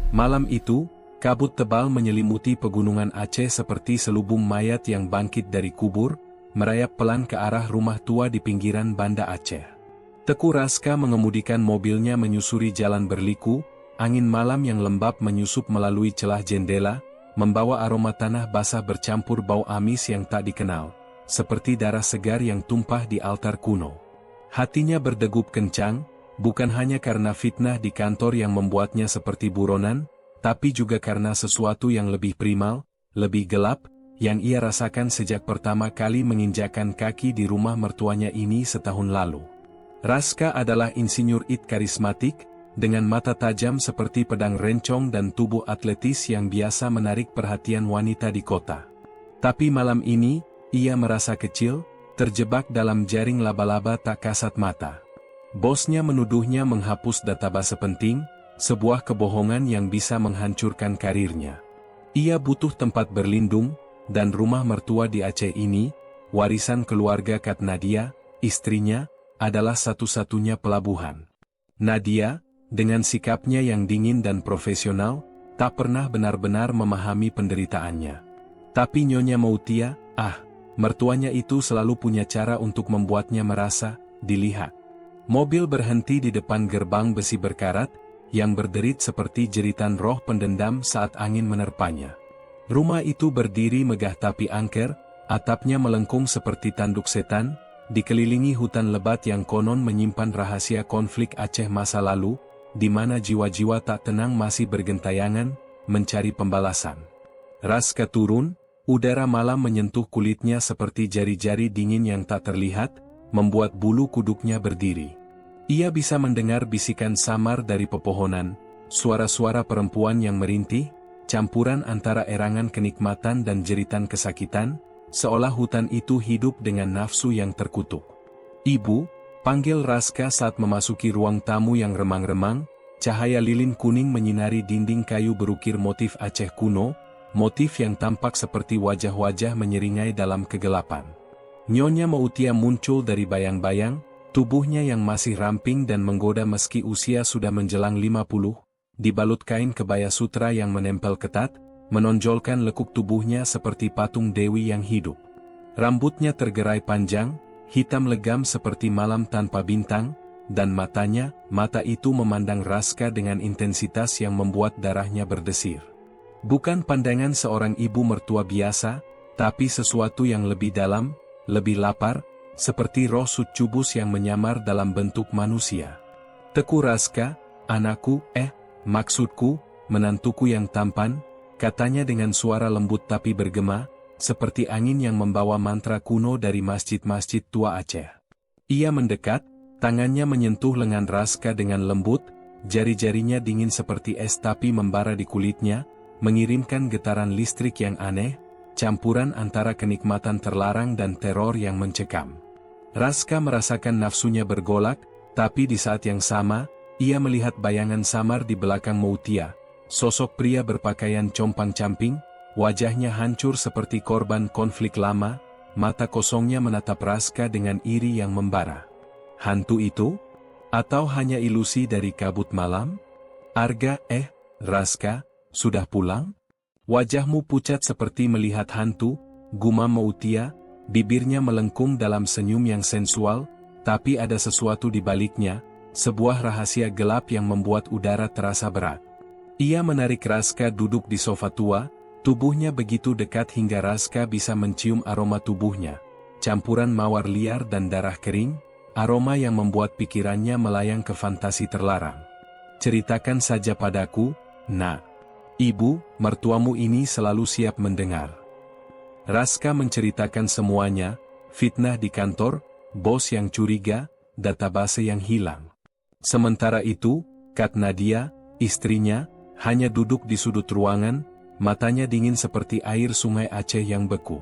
Malam itu, kabut tebal menyelimuti pegunungan Aceh seperti selubung mayat yang bangkit dari kubur, merayap pelan ke arah rumah tua di pinggiran Banda Aceh. Teku Raska mengemudikan mobilnya menyusuri jalan berliku, angin malam yang lembab menyusup melalui celah jendela, membawa aroma tanah basah bercampur bau amis yang tak dikenal, seperti darah segar yang tumpah di altar kuno. Hatinya berdegup kencang, bukan hanya karena fitnah di kantor yang membuatnya seperti buronan, tapi juga karena sesuatu yang lebih primal, lebih gelap, yang ia rasakan sejak pertama kali menginjakkan kaki di rumah mertuanya ini setahun lalu. Raska adalah insinyur IT karismatik, dengan mata tajam seperti pedang rencong dan tubuh atletis yang biasa menarik perhatian wanita di kota. Tapi malam ini, ia merasa kecil, terjebak dalam jaring laba-laba tak kasat mata. Bosnya menuduhnya menghapus database penting, sebuah kebohongan yang bisa menghancurkan karirnya. Ia butuh tempat berlindung, dan rumah mertua di Aceh ini, warisan keluarga Kat Nadia, istrinya, adalah satu-satunya pelabuhan. Nadia, dengan sikapnya yang dingin dan profesional, tak pernah benar-benar memahami penderitaannya. Tapi Nyonya Mautia, mertuanya itu selalu punya cara untuk membuatnya merasa dilihat. Mobil berhenti di depan gerbang besi berkarat, yang berderit seperti jeritan roh pendendam saat angin menerpanya. Rumah itu berdiri megah tapi angker, atapnya melengkung seperti tanduk setan, dikelilingi hutan lebat yang konon menyimpan rahasia konflik Aceh masa lalu, di mana jiwa-jiwa tak tenang masih bergentayangan, mencari pembalasan. Raska turun, udara malam menyentuh kulitnya seperti jari-jari dingin yang tak terlihat, membuat bulu kuduknya berdiri. Ia bisa mendengar bisikan samar dari pepohonan, suara-suara perempuan yang merintih, campuran antara erangan kenikmatan dan jeritan kesakitan, seolah hutan itu hidup dengan nafsu yang terkutuk. "Ibu," panggil Raska saat memasuki ruang tamu yang remang-remang, cahaya lilin kuning menyinari dinding kayu berukir motif Aceh kuno, motif yang tampak seperti wajah-wajah menyeringai dalam kegelapan. Nyonya Mautia muncul dari bayang-bayang, tubuhnya yang masih ramping dan menggoda meski usia sudah menjelang 50, dibalut kain kebaya sutra yang menempel ketat, menonjolkan lekuk tubuhnya seperti patung dewi yang hidup. Rambutnya tergerai panjang, hitam legam seperti malam tanpa bintang, dan mata itu memandang Raska dengan intensitas yang membuat darahnya berdesir. Bukan pandangan seorang ibu mertua biasa, tapi sesuatu yang lebih dalam, lebih lapar, seperti roh succubus yang menyamar dalam bentuk manusia. "Teku Raska, anakku, maksudku, menantuku yang tampan," katanya dengan suara lembut tapi bergema, seperti angin yang membawa mantra kuno dari masjid-masjid tua Aceh. Ia mendekat, tangannya menyentuh lengan Raska dengan lembut, jari-jarinya dingin seperti es tapi membara di kulitnya, mengirimkan getaran listrik yang aneh, campuran antara kenikmatan terlarang dan teror yang mencekam. Raska merasakan nafsunya bergolak, tapi di saat yang sama, ia melihat bayangan samar di belakang Mautia, sosok pria berpakaian compang-camping, wajahnya hancur seperti korban konflik lama, mata kosongnya menatap Raska dengan iri yang membara. Hantu itu? Atau hanya ilusi dari kabut malam? Raska, sudah pulang? Wajahmu pucat seperti melihat hantu, gumam Mautia, bibirnya melengkung dalam senyum yang sensual, tapi ada sesuatu di baliknya, sebuah rahasia gelap yang membuat udara terasa berat. Ia menarik Raska duduk di sofa tua, tubuhnya begitu dekat hingga Raska bisa mencium aroma tubuhnya, campuran mawar liar dan darah kering, aroma yang membuat pikirannya melayang ke fantasi terlarang. "Ceritakan saja padaku, Nak. Ibu, mertuamu ini selalu siap mendengar." Raska menceritakan semuanya, fitnah di kantor, bos yang curiga, database yang hilang. Sementara itu, Kat Nadia, istrinya, hanya duduk di sudut ruangan, matanya dingin seperti air sungai Aceh yang beku.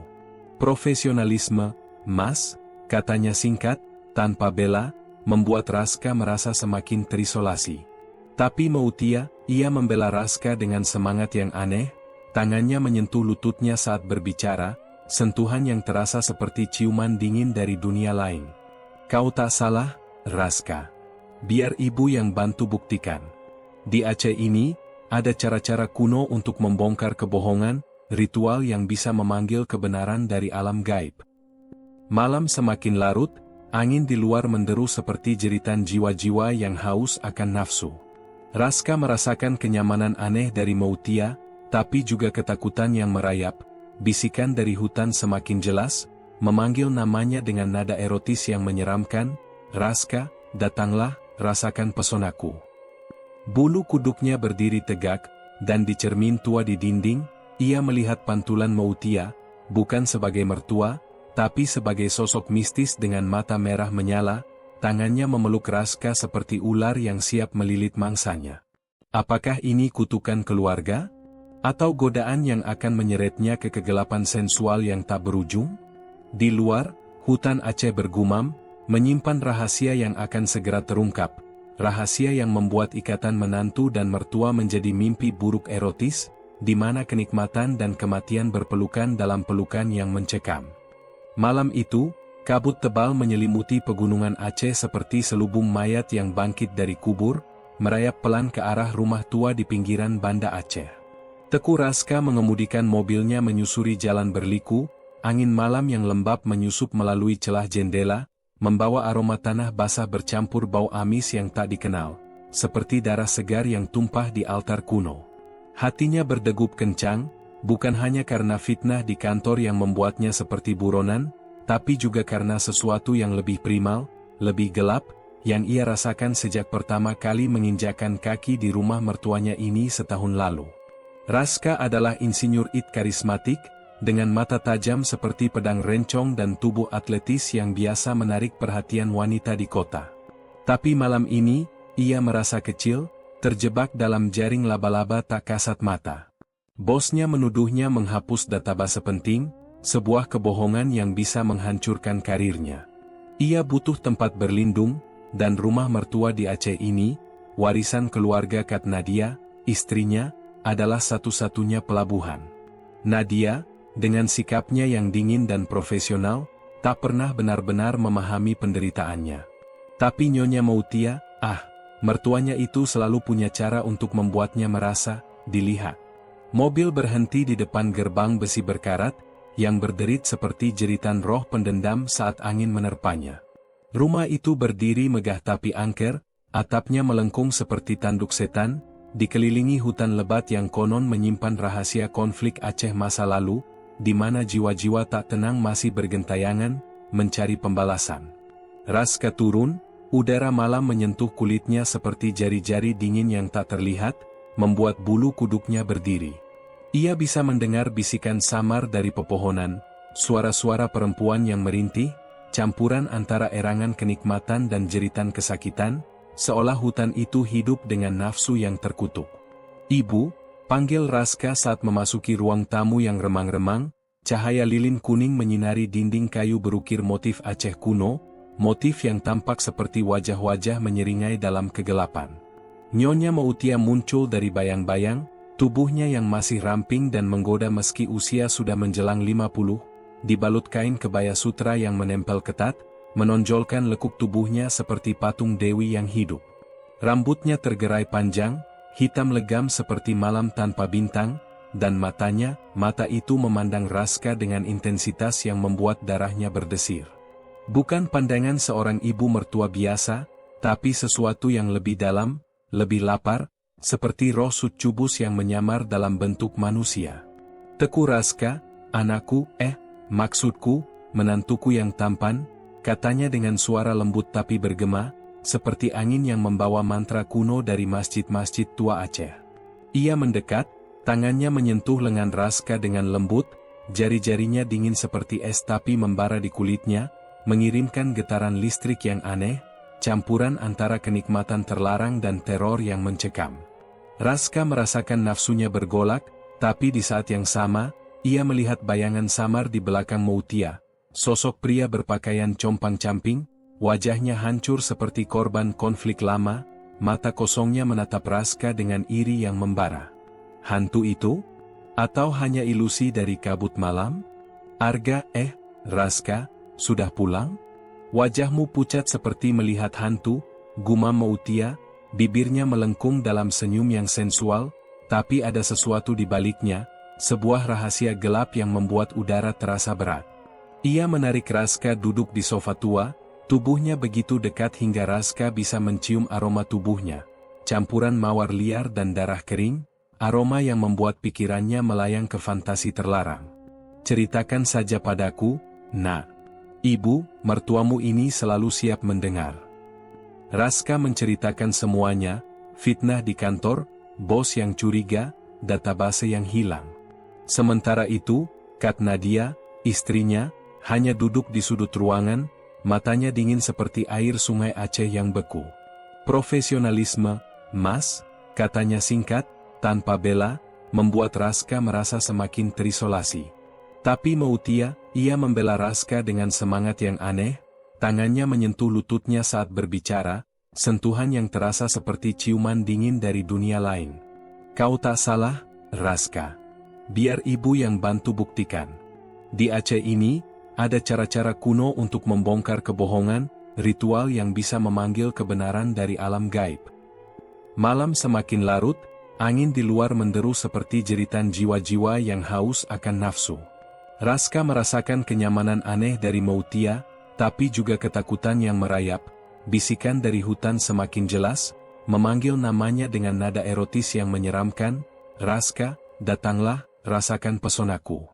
"Profesionalisme, Mas," katanya singkat, tanpa bela, membuat Raska merasa semakin terisolasi. Tapi Mautia, ia membela Raska dengan semangat yang aneh, tangannya menyentuh lututnya saat berbicara, sentuhan yang terasa seperti ciuman dingin dari dunia lain. "Kau tak salah, Raska. Biar ibu yang bantu buktikan. Di Aceh ini, ada cara-cara kuno untuk membongkar kebohongan, ritual yang bisa memanggil kebenaran dari alam gaib. Malam semakin larut, angin di luar menderu seperti jeritan jiwa-jiwa yang haus akan nafsu. Raska merasakan kenyamanan aneh dari Moutia, tapi juga ketakutan yang merayap. Bisikan dari hutan semakin jelas, memanggil namanya dengan nada erotis yang menyeramkan, "Raska, datanglah, rasakan pesonaku." Bulu kuduknya berdiri tegak, dan di cermin tua di dinding, ia melihat pantulan Moutia, bukan sebagai mertua, tapi sebagai sosok mistis dengan mata merah menyala, tangannya memeluk Raska seperti ular yang siap melilit mangsanya. Apakah ini kutukan keluarga? Atau godaan yang akan menyeretnya ke kegelapan sensual yang tak berujung? Di luar, hutan Aceh bergumam, menyimpan rahasia yang akan segera terungkap. Rahasia yang membuat ikatan menantu dan mertua menjadi mimpi buruk erotis, di mana kenikmatan dan kematian berpelukan dalam pelukan yang mencekam. Malam itu, kabut tebal menyelimuti pegunungan Aceh seperti selubung mayat yang bangkit dari kubur, merayap pelan ke arah rumah tua di pinggiran Banda Aceh. Teku Raska mengemudikan mobilnya menyusuri jalan berliku, angin malam yang lembab menyusup melalui celah jendela, membawa aroma tanah basah bercampur bau amis yang tak dikenal, seperti darah segar yang tumpah di altar kuno. Hatinya berdegup kencang, bukan hanya karena fitnah di kantor yang membuatnya seperti buronan, tapi juga karena sesuatu yang lebih primal, lebih gelap, yang ia rasakan sejak pertama kali menginjakkan kaki di rumah mertuanya ini setahun lalu. Raska adalah insinyur IT karismatik, dengan mata tajam seperti pedang rencong dan tubuh atletis yang biasa menarik perhatian wanita di kota. Tapi malam ini, ia merasa kecil, terjebak dalam jaring laba-laba tak kasat mata. Bosnya menuduhnya menghapus database penting, sebuah kebohongan yang bisa menghancurkan karirnya. Ia butuh tempat berlindung, dan rumah mertua di Aceh ini, warisan keluarga Kat Nadia, istrinya, adalah satu-satunya pelabuhan. Nadia, dengan sikapnya yang dingin dan profesional, tak pernah benar-benar memahami penderitaannya. Tapi Nyonya Moutia, mertuanya itu selalu punya cara untuk membuatnya merasa dilihat. Mobil berhenti di depan gerbang besi berkarat, yang berderit seperti jeritan roh pendendam saat angin menerpanya. Rumah itu berdiri megah tapi angker, atapnya melengkung seperti tanduk setan, dikelilingi hutan lebat yang konon menyimpan rahasia konflik Aceh masa lalu, di mana jiwa-jiwa tak tenang masih bergentayangan, mencari pembalasan. Raska turun, udara malam menyentuh kulitnya seperti jari-jari dingin yang tak terlihat, membuat bulu kuduknya berdiri. Ia bisa mendengar bisikan samar dari pepohonan, suara-suara perempuan yang merintih, campuran antara erangan kenikmatan dan jeritan kesakitan, seolah hutan itu hidup dengan nafsu yang terkutuk. "Ibu," panggil Raska saat memasuki ruang tamu yang remang-remang, cahaya lilin kuning menyinari dinding kayu berukir motif Aceh kuno, motif yang tampak seperti wajah-wajah menyeringai dalam kegelapan. Nyonya Moutia muncul dari bayang-bayang, tubuhnya yang masih ramping dan menggoda meski usia sudah menjelang 50, dibalut kain kebaya sutra yang menempel ketat, menonjolkan lekuk tubuhnya seperti patung dewi yang hidup. Rambutnya tergerai panjang, hitam legam seperti malam tanpa bintang, dan mata itu memandang Raska dengan intensitas yang membuat darahnya berdesir. Bukan pandangan seorang ibu mertua biasa, tapi sesuatu yang lebih dalam, lebih lapar, seperti roh succubus yang menyamar dalam bentuk manusia. "Teku Raska, anakku, maksudku, menantuku yang tampan," katanya dengan suara lembut tapi bergema, seperti angin yang membawa mantra kuno dari masjid-masjid tua Aceh. Ia mendekat, tangannya menyentuh lengan Raska dengan lembut, jari-jarinya dingin seperti es tapi membara di kulitnya, mengirimkan getaran listrik yang aneh, campuran antara kenikmatan terlarang dan teror yang mencekam. Raska merasakan nafsunya bergolak, tapi di saat yang sama, ia melihat bayangan samar di belakang Moutia, sosok pria berpakaian compang-camping, wajahnya hancur seperti korban konflik lama, mata kosongnya menatap Raska dengan iri yang membara. Hantu itu? Atau hanya ilusi dari kabut malam? "Arga, Raska, sudah pulang? Wajahmu pucat seperti melihat hantu," gumam Moutia, bibirnya melengkung dalam senyum yang sensual, tapi ada sesuatu di baliknya, sebuah rahasia gelap yang membuat udara terasa berat. Ia menarik Raska duduk di sofa tua, tubuhnya begitu dekat hingga Raska bisa mencium aroma tubuhnya, campuran mawar liar dan darah kering, aroma yang membuat pikirannya melayang ke fantasi terlarang. Ceritakan saja padaku, Nak. Ibu, mertuamu ini selalu siap mendengar. Raska menceritakan semuanya, fitnah di kantor, bos yang curiga, database yang hilang. Sementara itu, Kak Nadia, istrinya, hanya duduk di sudut ruangan, matanya dingin seperti air sungai Aceh yang beku. Profesionalisme, Mas, katanya singkat, tanpa bela, membuat Raska merasa semakin terisolasi. Tapi Mautia, ia membela Raska dengan semangat yang aneh, tangannya menyentuh lututnya saat berbicara, sentuhan yang terasa seperti ciuman dingin dari dunia lain. Kau tak salah, Raska. Biar ibu yang bantu buktikan. Di Aceh ini, ada cara-cara kuno untuk membongkar kebohongan, ritual yang bisa memanggil kebenaran dari alam gaib. Malam semakin larut, angin di luar menderu seperti jeritan jiwa-jiwa yang haus akan nafsu. Raska merasakan kenyamanan aneh dari Mautia, tapi juga ketakutan yang merayap. Bisikan dari hutan semakin jelas, memanggil namanya dengan nada erotis yang menyeramkan, Raska, datanglah, rasakan pesonaku.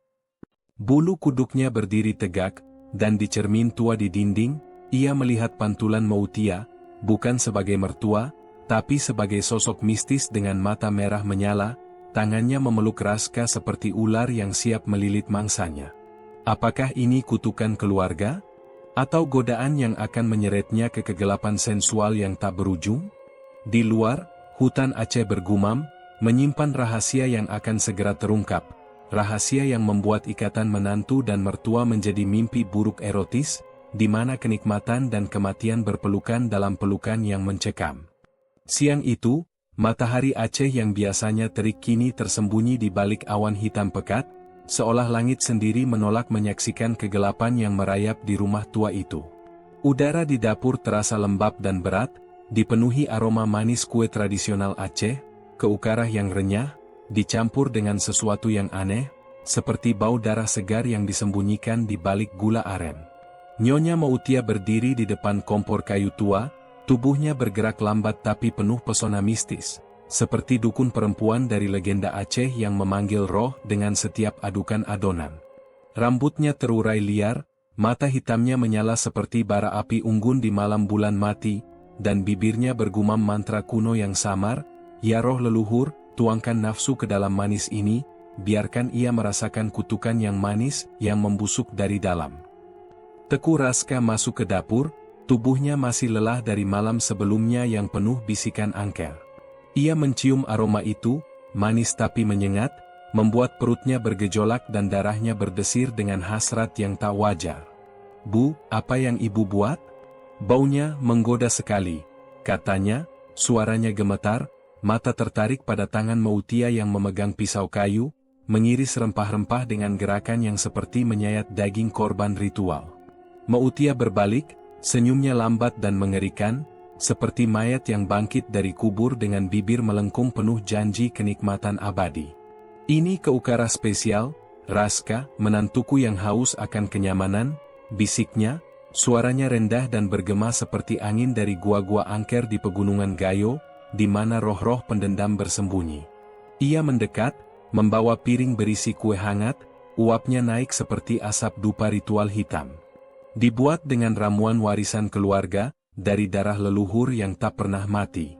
Bulu kuduknya berdiri tegak, dan di cermin tua di dinding, ia melihat pantulan Mautia, bukan sebagai mertua, tapi sebagai sosok mistis dengan mata merah menyala, tangannya memeluk Raska seperti ular yang siap melilit mangsanya. Apakah ini kutukan keluarga? Atau godaan yang akan menyeretnya ke kegelapan sensual yang tak berujung? Di luar, hutan Aceh bergumam, menyimpan rahasia yang akan segera terungkap, rahasia yang membuat ikatan menantu dan mertua menjadi mimpi buruk erotis, di mana kenikmatan dan kematian berpelukan dalam pelukan yang mencekam. Siang itu, matahari Aceh yang biasanya terik kini tersembunyi di balik awan hitam pekat, seolah langit sendiri menolak menyaksikan kegelapan yang merayap di rumah tua itu. Udara di dapur terasa lembab dan berat, dipenuhi aroma manis kue tradisional Aceh, keukarah yang renyah, dicampur dengan sesuatu yang aneh, seperti bau darah segar yang disembunyikan di balik gula aren. Nyonya Mautia berdiri di depan kompor kayu tua, tubuhnya bergerak lambat tapi penuh pesona mistis, seperti dukun perempuan dari legenda Aceh yang memanggil roh dengan setiap adukan adonan. Rambutnya terurai liar, mata hitamnya menyala seperti bara api unggun di malam bulan mati, dan bibirnya bergumam mantra kuno yang samar, "Ya roh leluhur, tuangkan nafsu ke dalam manis ini, biarkan ia merasakan kutukan yang manis yang membusuk dari dalam." Teku Raska masuk ke dapur, tubuhnya masih lelah dari malam sebelumnya yang penuh bisikan angker. Ia mencium aroma itu, manis tapi menyengat, membuat perutnya bergejolak dan darahnya berdesir dengan hasrat yang tak wajar. "Bu, apa yang ibu buat?" "Baunya menggoda sekali," katanya, suaranya gemetar, mata tertarik pada tangan Mautia yang memegang pisau kayu, mengiris rempah-rempah dengan gerakan yang seperti menyayat daging korban ritual. Mautia berbalik, senyumnya lambat dan mengerikan, seperti mayat yang bangkit dari kubur dengan bibir melengkung penuh janji kenikmatan abadi. "Ini keukara spesial, Raska, menantuku yang haus akan kenyamanan," bisiknya, suaranya rendah dan bergema seperti angin dari gua-gua angker di pegunungan Gayo, di mana roh-roh pendendam bersembunyi. Ia mendekat, membawa piring berisi kue hangat, uapnya naik seperti asap dupa ritual hitam. Dibuat dengan ramuan warisan keluarga, dari darah leluhur yang tak pernah mati.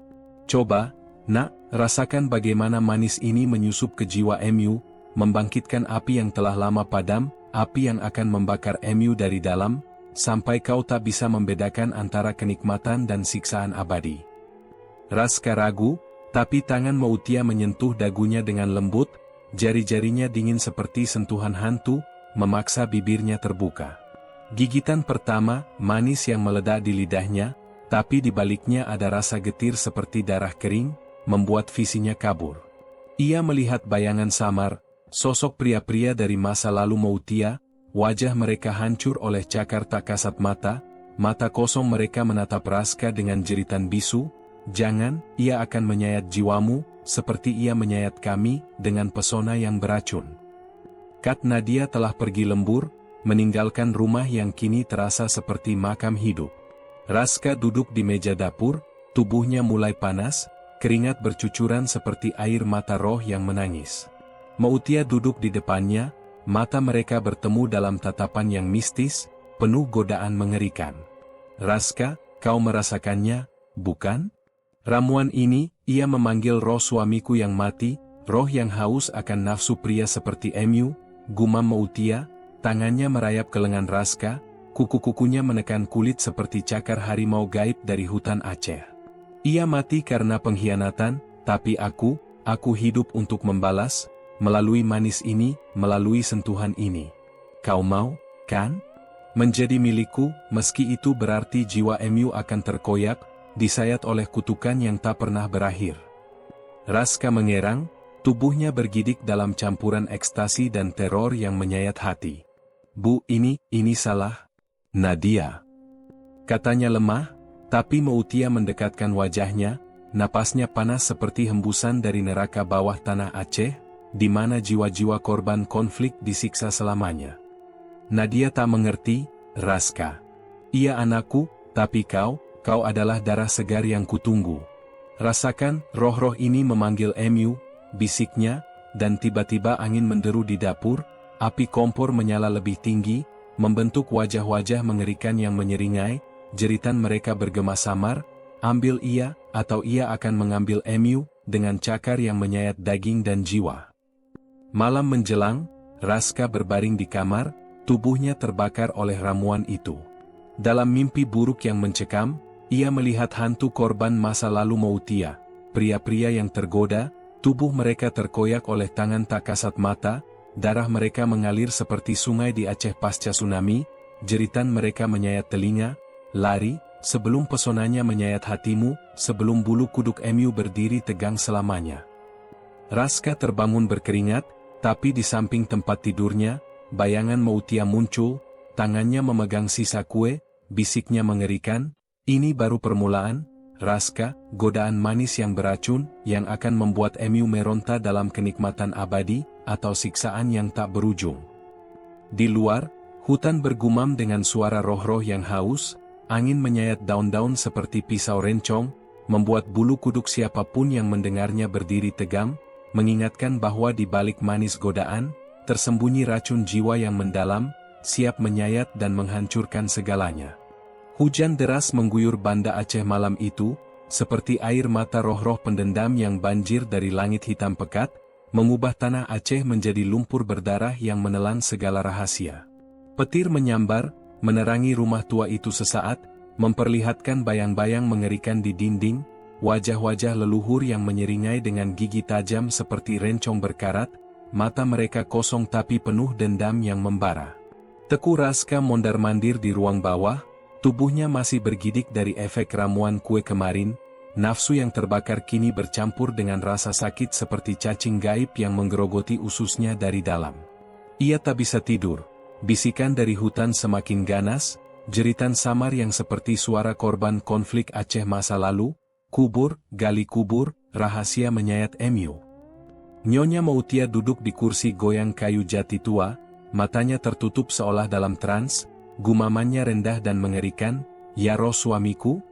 "Coba, Nak, rasakan bagaimana manis ini menyusup ke jiwa Emu, membangkitkan api yang telah lama padam, api yang akan membakar Emu dari dalam, sampai kau tak bisa membedakan antara kenikmatan dan siksaan abadi." Raska ragu, tapi tangan Mautia menyentuh dagunya dengan lembut, jari-jarinya dingin seperti sentuhan hantu, memaksa bibirnya terbuka. Gigitan pertama, manis yang meledak di lidahnya, tapi di baliknya ada rasa getir seperti darah kering, membuat visinya kabur. Ia melihat bayangan samar, sosok pria-pria dari masa lalu Mautia, wajah mereka hancur oleh cakar tak kasat mata, mata kosong mereka menatap Raska dengan jeritan bisu, "Jangan, ia akan menyayat jiwamu, seperti ia menyayat kami dengan pesona yang beracun. Kat Nadia telah pergi lembur, meninggalkan rumah yang kini terasa seperti makam hidup. Raska duduk di meja dapur, tubuhnya mulai panas, keringat bercucuran seperti air mata roh yang menangis. Mautia duduk di depannya, mata mereka bertemu dalam tatapan yang mistis, penuh godaan mengerikan. Raska, kau merasakannya, bukan? Ramuan ini, ia memanggil roh suamiku yang mati, roh yang haus akan nafsu pria seperti Emu, gumam Mautia, tangannya merayap ke lengan Raska, kuku-kukunya menekan kulit seperti cakar harimau gaib dari hutan Aceh. Ia mati karena pengkhianatan, tapi aku hidup untuk membalas, melalui manis ini, melalui sentuhan ini. Kau mau, kan? Menjadi milikku, meski itu berarti jiwa Emu akan terkoyak, disayat oleh kutukan yang tak pernah berakhir. Raska mengerang, tubuhnya bergidik dalam campuran ekstasi dan teror yang menyayat hati. Bu, ini salah. Nadia. Katanya lemah, tapi Mautia mendekatkan wajahnya, napasnya panas seperti hembusan dari neraka bawah tanah Aceh, di mana jiwa-jiwa korban konflik disiksa selamanya. Nadia tak mengerti, Raska. Ia anakku, tapi kau adalah darah segar yang kutunggu. Rasakan, roh-roh ini memanggil Emu, bisiknya, dan tiba-tiba angin menderu di dapur, api kompor menyala lebih tinggi, membentuk wajah-wajah mengerikan yang menyeringai, jeritan mereka bergema samar, ambil ia, atau ia akan mengambil Emu, dengan cakar yang menyayat daging dan jiwa. Malam menjelang, Raska berbaring di kamar, tubuhnya terbakar oleh ramuan itu. Dalam mimpi buruk yang mencekam, ia melihat hantu korban masa lalu Mautia, pria-pria yang tergoda, tubuh mereka terkoyak oleh tangan tak kasat mata, darah mereka mengalir seperti sungai di Aceh pasca tsunami, jeritan mereka menyayat telinga, lari, sebelum pesonanya menyayat hatimu, sebelum bulu kuduk Emu berdiri tegang selamanya. Raska terbangun berkeringat, tapi di samping tempat tidurnya, bayangan Mautia muncul, tangannya memegang sisa kue, bisiknya mengerikan, ini baru permulaan, Raska, godaan manis yang beracun, yang akan membuat Emu meronta dalam kenikmatan abadi, atau siksaan yang tak berujung. Di luar, hutan bergumam dengan suara roh-roh yang haus, angin menyayat daun-daun seperti pisau rencong, membuat bulu kuduk siapapun yang mendengarnya berdiri tegam, mengingatkan bahwa di balik manis godaan, tersembunyi racun jiwa yang mendalam, siap menyayat dan menghancurkan segalanya. Hujan deras mengguyur Banda Aceh malam itu, seperti air mata roh-roh pendendam yang banjir dari langit hitam pekat, mengubah tanah Aceh menjadi lumpur berdarah yang menelan segala rahasia. Petir menyambar, menerangi rumah tua itu sesaat, memperlihatkan bayang-bayang mengerikan di dinding, wajah-wajah leluhur yang menyeringai dengan gigi tajam seperti rencong berkarat, mata mereka kosong tapi penuh dendam yang membara. Teku Raska mondar-mandir di ruang bawah, tubuhnya masih bergidik dari efek ramuan kue kemarin, nafsu yang terbakar kini bercampur dengan rasa sakit seperti cacing gaib yang menggerogoti ususnya dari dalam. Ia tak bisa tidur, bisikan dari hutan semakin ganas, jeritan samar yang seperti suara korban konflik Aceh masa lalu, kubur, gali kubur, rahasia menyayat Emu. Nyonya Mautia duduk di kursi goyang kayu jati tua, matanya tertutup seolah dalam trans, gumamannya rendah dan mengerikan, ya roh suamiku?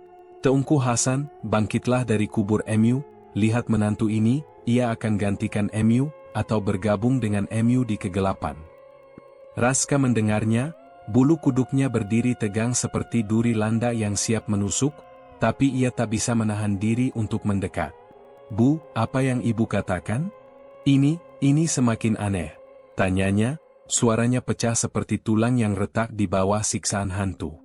Teungku Hasan, bangkitlah dari kubur Emu, lihat menantu ini, ia akan gantikan Emu, atau bergabung dengan Emu di kegelapan. Raska mendengarnya, bulu kuduknya berdiri tegang seperti duri landa yang siap menusuk, tapi ia tak bisa menahan diri untuk mendekat. Bu, apa yang ibu katakan? Ini semakin aneh, tanyanya. Suaranya pecah seperti tulang yang retak di bawah siksaan hantu.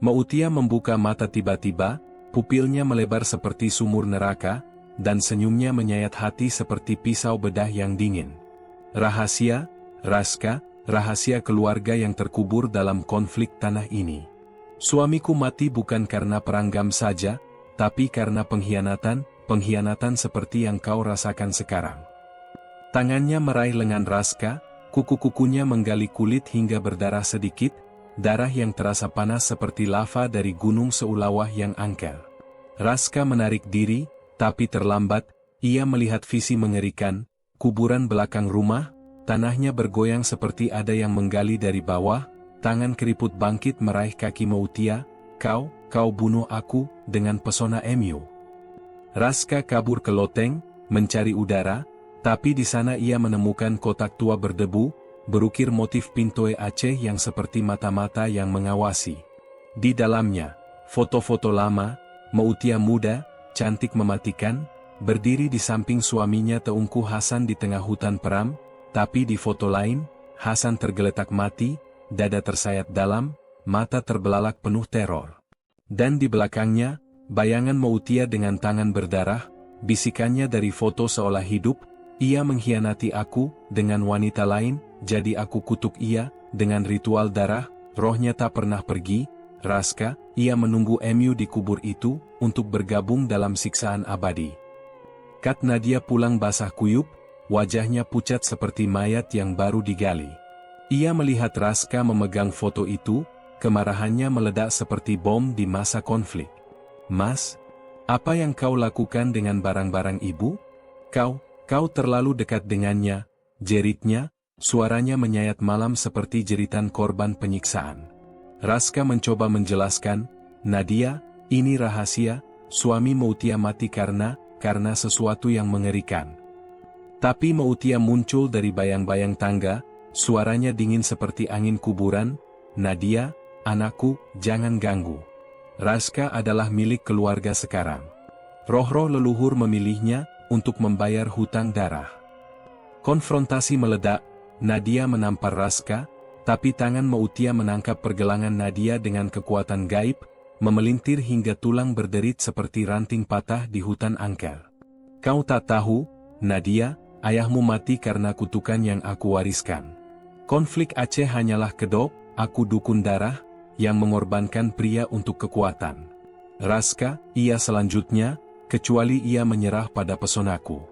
Mautia membuka mata tiba-tiba, pupilnya melebar seperti sumur neraka, dan senyumnya menyayat hati seperti pisau bedah yang dingin. Rahasia, Raska, rahasia keluarga yang terkubur dalam konflik tanah ini. Suamiku mati bukan karena peranggam saja, tapi karena pengkhianatan seperti yang kau rasakan sekarang. Tangannya meraih lengan Raska, kuku-kukunya menggali kulit hingga berdarah sedikit, darah yang terasa panas seperti lava dari gunung seulawah yang angker. Raska menarik diri, tapi terlambat, ia melihat visi mengerikan, kuburan belakang rumah, tanahnya bergoyang seperti ada yang menggali dari bawah, tangan keriput bangkit meraih kaki Mautia, kau bunuh aku, dengan pesona Emu. Raska kabur ke loteng, mencari udara, tapi di sana ia menemukan kotak tua berdebu, berukir motif pintoe Aceh yang seperti mata-mata yang mengawasi. Di dalamnya, foto-foto lama, Mautia muda, cantik mematikan, berdiri di samping suaminya Teungku Hasan di tengah hutan peram, tapi di foto lain, Hasan tergeletak mati, dada tersayat dalam, mata terbelalak penuh teror. Dan di belakangnya, bayangan Mautia dengan tangan berdarah, bisikannya dari foto seolah hidup, ia mengkhianati aku, dengan wanita lain, jadi aku kutuk ia, dengan ritual darah, rohnya tak pernah pergi, Raska, ia menunggu Emu di kubur itu, untuk bergabung dalam siksaan abadi. Kat Nadia pulang basah kuyup, wajahnya pucat seperti mayat yang baru digali. Ia melihat Raska memegang foto itu, kemarahannya meledak seperti bom di masa konflik. Mas, apa yang kau lakukan dengan barang-barang ibu? Kau terlalu dekat dengannya, jeritnya, suaranya menyayat malam seperti jeritan korban penyiksaan. Raska mencoba menjelaskan, Nadia, ini rahasia, suami Mautia mati karena sesuatu yang mengerikan. Tapi Mautia muncul dari bayang-bayang tangga, suaranya dingin seperti angin kuburan, Nadia, anakku, jangan ganggu. Raska adalah milik keluarga sekarang. Roh-roh leluhur memilihnya, untuk membayar hutang darah. Konfrontasi meledak, Nadia menampar Raska, tapi tangan Mautia menangkap pergelangan Nadia dengan kekuatan gaib, memelintir hingga tulang berderit seperti ranting patah di hutan angker. Kau tak tahu, Nadia, ayahmu mati karena kutukan yang aku wariskan. Konflik Aceh hanyalah kedok, aku dukun darah, yang mengorbankan pria untuk kekuatan. Raska, ia selanjutnya, kecuali ia menyerah pada pesonaku.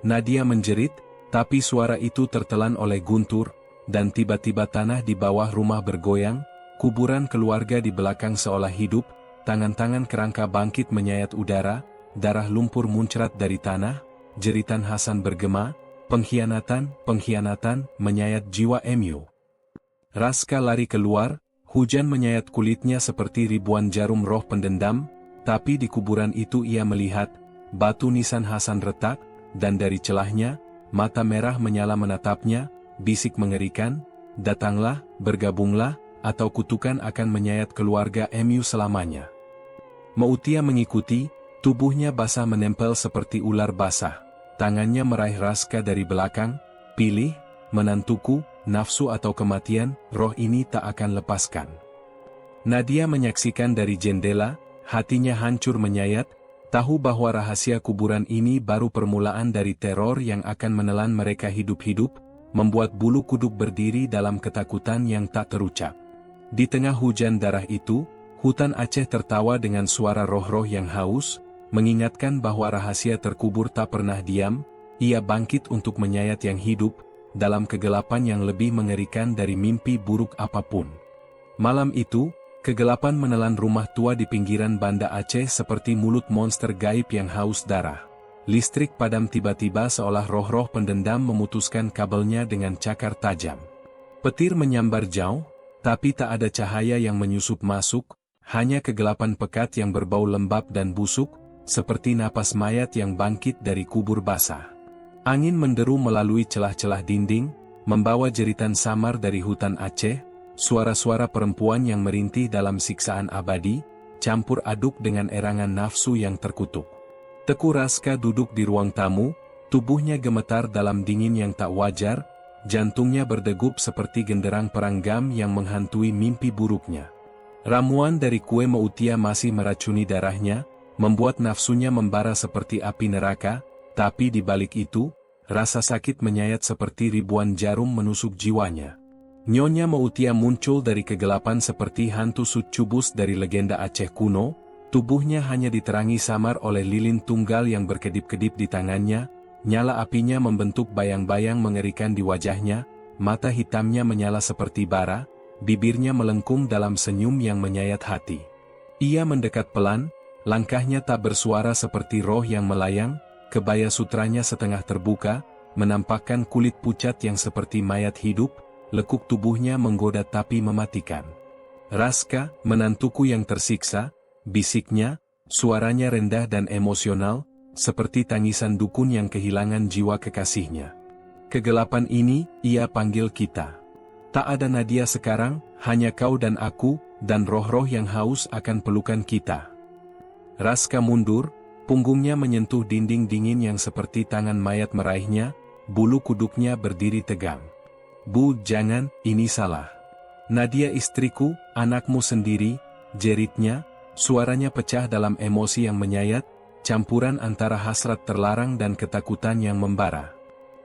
Nadia menjerit, tapi suara itu tertelan oleh guntur, dan tiba-tiba tanah di bawah rumah bergoyang, kuburan keluarga di belakang seolah hidup, tangan-tangan kerangka bangkit menyayat udara, darah lumpur muncrat dari tanah, jeritan Hasan bergema, pengkhianatan, menyayat jiwa Emu. Raska lari keluar, hujan menyayat kulitnya seperti ribuan jarum roh pendendam, tapi di kuburan itu ia melihat, batu nisan Hasan retak, dan dari celahnya, mata merah menyala menatapnya, bisik mengerikan, datanglah, bergabunglah, atau kutukan akan menyayat keluarga Emu selamanya. Mautia mengikuti, tubuhnya basah menempel seperti ular basah, tangannya meraih Raska dari belakang, pilih, menantuku, nafsu atau kematian, roh ini tak akan lepaskan. Nadia menyaksikan dari jendela, hatinya hancur menyayat, tahu bahwa rahasia kuburan ini baru permulaan dari teror yang akan menelan mereka hidup-hidup, membuat bulu kuduk berdiri dalam ketakutan yang tak terucap. Di tengah hujan darah itu, hutan Aceh tertawa dengan suara roh-roh yang haus, mengingatkan bahwa rahasia terkubur tak pernah diam, ia bangkit untuk menyayat yang hidup, dalam kegelapan yang lebih mengerikan dari mimpi buruk apapun. Malam itu, kegelapan menelan rumah tua di pinggiran Banda Aceh seperti mulut monster gaib yang haus darah. Listrik padam tiba-tiba seolah roh-roh pendendam memutuskan kabelnya dengan cakar tajam. Petir menyambar jauh, tapi tak ada cahaya yang menyusup masuk, hanya kegelapan pekat yang berbau lembab dan busuk, seperti napas mayat yang bangkit dari kubur basah. Angin menderu melalui celah-celah dinding, membawa jeritan samar dari hutan Aceh, suara-suara perempuan yang merintih dalam siksaan abadi, campur aduk dengan erangan nafsu yang terkutuk. Teku Raska duduk di ruang tamu, tubuhnya gemetar dalam dingin yang tak wajar, jantungnya berdegup seperti genderang perang gam yang menghantui mimpi buruknya. Ramuan dari kue Mautia masih meracuni darahnya, membuat nafsunya membara seperti api neraka, tapi di balik itu, rasa sakit menyayat seperti ribuan jarum menusuk jiwanya. Nyonya Mautia muncul dari kegelapan seperti hantu succubus dari legenda Aceh kuno, tubuhnya hanya diterangi samar oleh lilin tunggal yang berkedip-kedip di tangannya, nyala apinya membentuk bayang-bayang mengerikan di wajahnya, mata hitamnya menyala seperti bara, bibirnya melengkung dalam senyum yang menyayat hati. Ia mendekat pelan, langkahnya tak bersuara seperti roh yang melayang, kebaya sutranya setengah terbuka, menampakkan kulit pucat yang seperti mayat hidup, lekuk tubuhnya menggoda tapi mematikan. "Raska, menantuku yang tersiksa," bisiknya, suaranya rendah dan emosional, seperti tangisan dukun yang kehilangan jiwa kekasihnya. "Kegelapan ini," ia panggil kita. "Tak ada Nadia sekarang, hanya kau dan aku, dan roh-roh yang haus akan pelukan kita." Raska mundur, punggungnya menyentuh dinding dingin yang seperti tangan mayat meraihnya, bulu kuduknya berdiri tegang. "Bu, jangan, ini salah. Nadia istriku, anakmu sendiri," jeritnya, suaranya pecah dalam emosi yang menyayat, campuran antara hasrat terlarang dan ketakutan yang membara.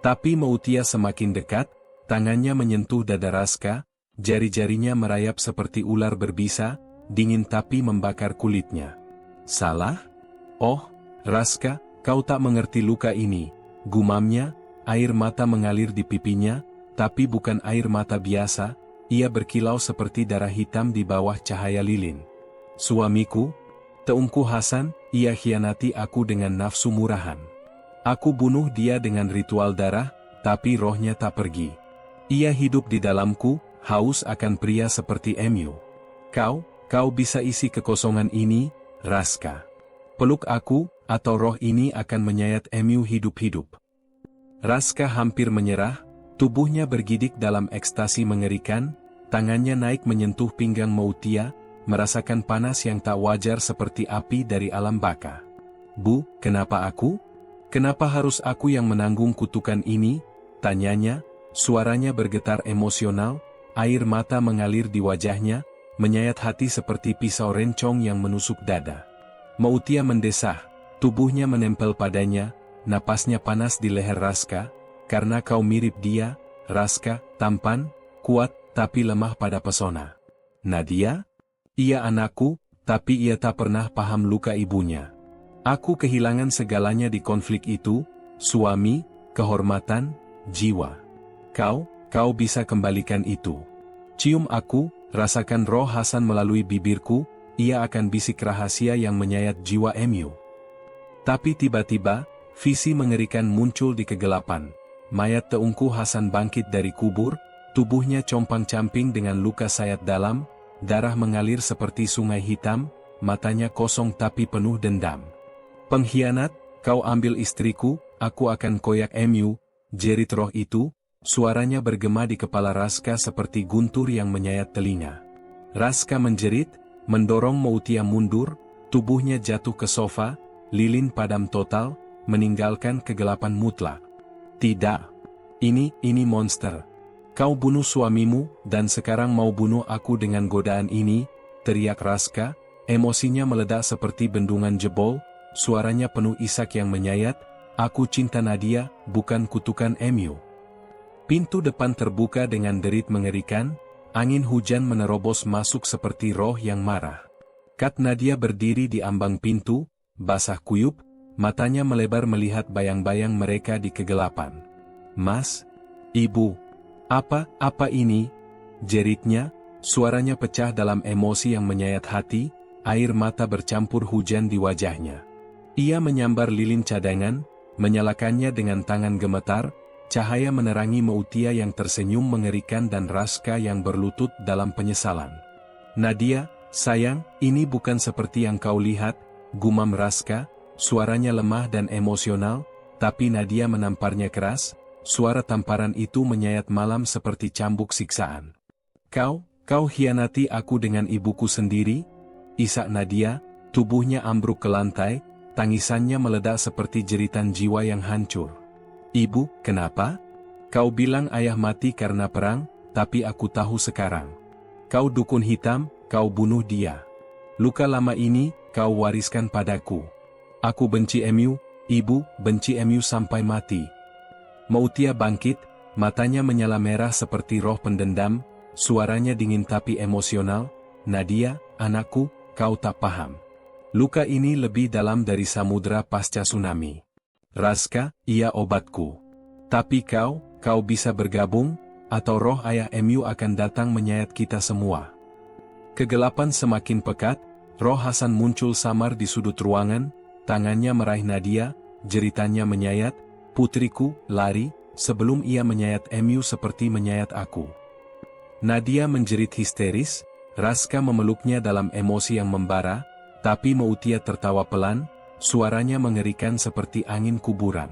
Tapi Mautia semakin dekat, tangannya menyentuh dada Raska, jari-jarinya merayap seperti ular berbisa, dingin tapi membakar kulitnya. "Salah? Oh, Raska, kau tak mengerti luka ini," gumamnya, air mata mengalir di pipinya, tapi bukan air mata biasa, ia berkilau seperti darah hitam di bawah cahaya lilin. "Suamiku, Teungku Hasan, ia khianati aku dengan nafsu murahan. Aku bunuh dia dengan ritual darah, tapi rohnya tak pergi. Ia hidup di dalamku, haus akan pria seperti Emu. Kau bisa isi kekosongan ini, Raska. Peluk aku, atau roh ini akan menyayat Emu hidup-hidup." Raska hampir menyerah, tubuhnya bergidik dalam ekstasi mengerikan, tangannya naik menyentuh pinggang Mautia, merasakan panas yang tak wajar seperti api dari alam baka. "Bu, kenapa aku? Kenapa harus aku yang menanggung kutukan ini?" tanyanya, suaranya bergetar emosional, air mata mengalir di wajahnya, menyayat hati seperti pisau rencong yang menusuk dada. Mautia mendesah, tubuhnya menempel padanya, napasnya panas di leher Raska, "Karena kau mirip dia, Raska, tampan, kuat, tapi lemah pada pesona. Nadia? Ia anakku, tapi ia tak pernah paham luka ibunya. Aku kehilangan segalanya di konflik itu, suami, kehormatan, jiwa. Kau bisa kembalikan itu. Cium aku, rasakan roh Hasan melalui bibirku, ia akan bisik rahasia yang menyayat jiwa Emu." Tapi tiba-tiba, visi mengerikan muncul di kegelapan. Mayat Teungku Hasan bangkit dari kubur, tubuhnya compang-camping dengan luka sayat dalam, darah mengalir seperti sungai hitam, matanya kosong tapi penuh dendam. "Pengkhianat, kau ambil istriku, aku akan koyak Emu," jerit roh itu, suaranya bergema di kepala Raska seperti guntur yang menyayat telinga. Raska menjerit, mendorong Mautia mundur, tubuhnya jatuh ke sofa, lilin padam total, meninggalkan kegelapan mutlak. "Tidak. Ini monster. Kau bunuh suamimu, dan sekarang mau bunuh aku dengan godaan ini," teriak Raska, emosinya meledak seperti bendungan jebol, suaranya penuh isak yang menyayat, "Aku cinta Nadia, bukan kutukan Emu." Pintu depan terbuka dengan derit mengerikan, angin hujan menerobos masuk seperti roh yang marah. Kat Nadia berdiri di ambang pintu, basah kuyup, matanya melebar melihat bayang-bayang mereka di kegelapan. "Mas, Ibu. Apa ini?" jeritnya, suaranya pecah dalam emosi yang menyayat hati, air mata bercampur hujan di wajahnya. Ia menyambar lilin cadangan, menyalakannya dengan tangan gemetar, cahaya menerangi Mautia yang tersenyum mengerikan dan Raska yang berlutut dalam penyesalan. "Nadia, sayang, ini bukan seperti yang kau lihat," gumam Raska, suaranya lemah dan emosional, tapi Nadia menamparnya keras. Suara tamparan itu menyayat malam seperti cambuk siksaan. Kau hianati aku dengan ibuku sendiri?" isak Nadia, tubuhnya ambruk ke lantai, tangisannya meledak seperti jeritan jiwa yang hancur. "Ibu, kenapa? Kau bilang ayah mati karena perang, tapi aku tahu sekarang. Kau dukun hitam, kau bunuh dia. Luka lama ini, kau wariskan padaku. Aku benci Emu, Ibu, benci Emu sampai mati." Mautia bangkit, matanya menyala merah seperti roh pendendam, suaranya dingin tapi emosional, "Nadia, anakku, kau tak paham. Luka ini lebih dalam dari samudra pasca tsunami. Raska, ia obatku. Tapi kau bisa bergabung, atau roh ayah Emu akan datang menyayat kita semua." Kegelapan semakin pekat, roh Hasan muncul samar di sudut ruangan, tangannya meraih Nadia, jeritannya menyayat, putriku, lari, sebelum ia menyayat Emu seperti menyayat aku. Nadia menjerit histeris, Raska memeluknya dalam emosi yang membara, tapi Moutia tertawa pelan, suaranya mengerikan seperti angin kuburan.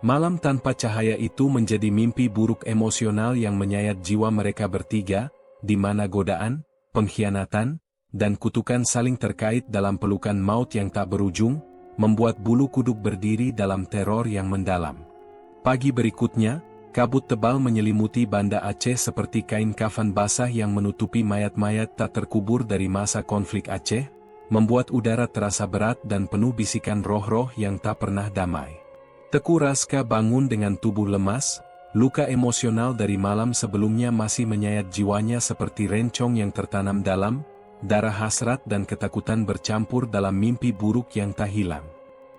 Malam tanpa cahaya itu menjadi mimpi buruk emosional yang menyayat jiwa mereka bertiga, di mana godaan, pengkhianatan, dan kutukan saling terkait dalam pelukan maut yang tak berujung, membuat bulu kuduk berdiri dalam teror yang mendalam. Pagi berikutnya, kabut tebal menyelimuti Banda Aceh seperti kain kafan basah yang menutupi mayat-mayat tak terkubur dari masa konflik Aceh, membuat udara terasa berat dan penuh bisikan roh-roh yang tak pernah damai. Teku Raska bangun dengan tubuh lemas, luka emosional dari malam sebelumnya masih menyayat jiwanya seperti rencong yang tertanam dalam, darah hasrat dan ketakutan bercampur dalam mimpi buruk yang tak hilang.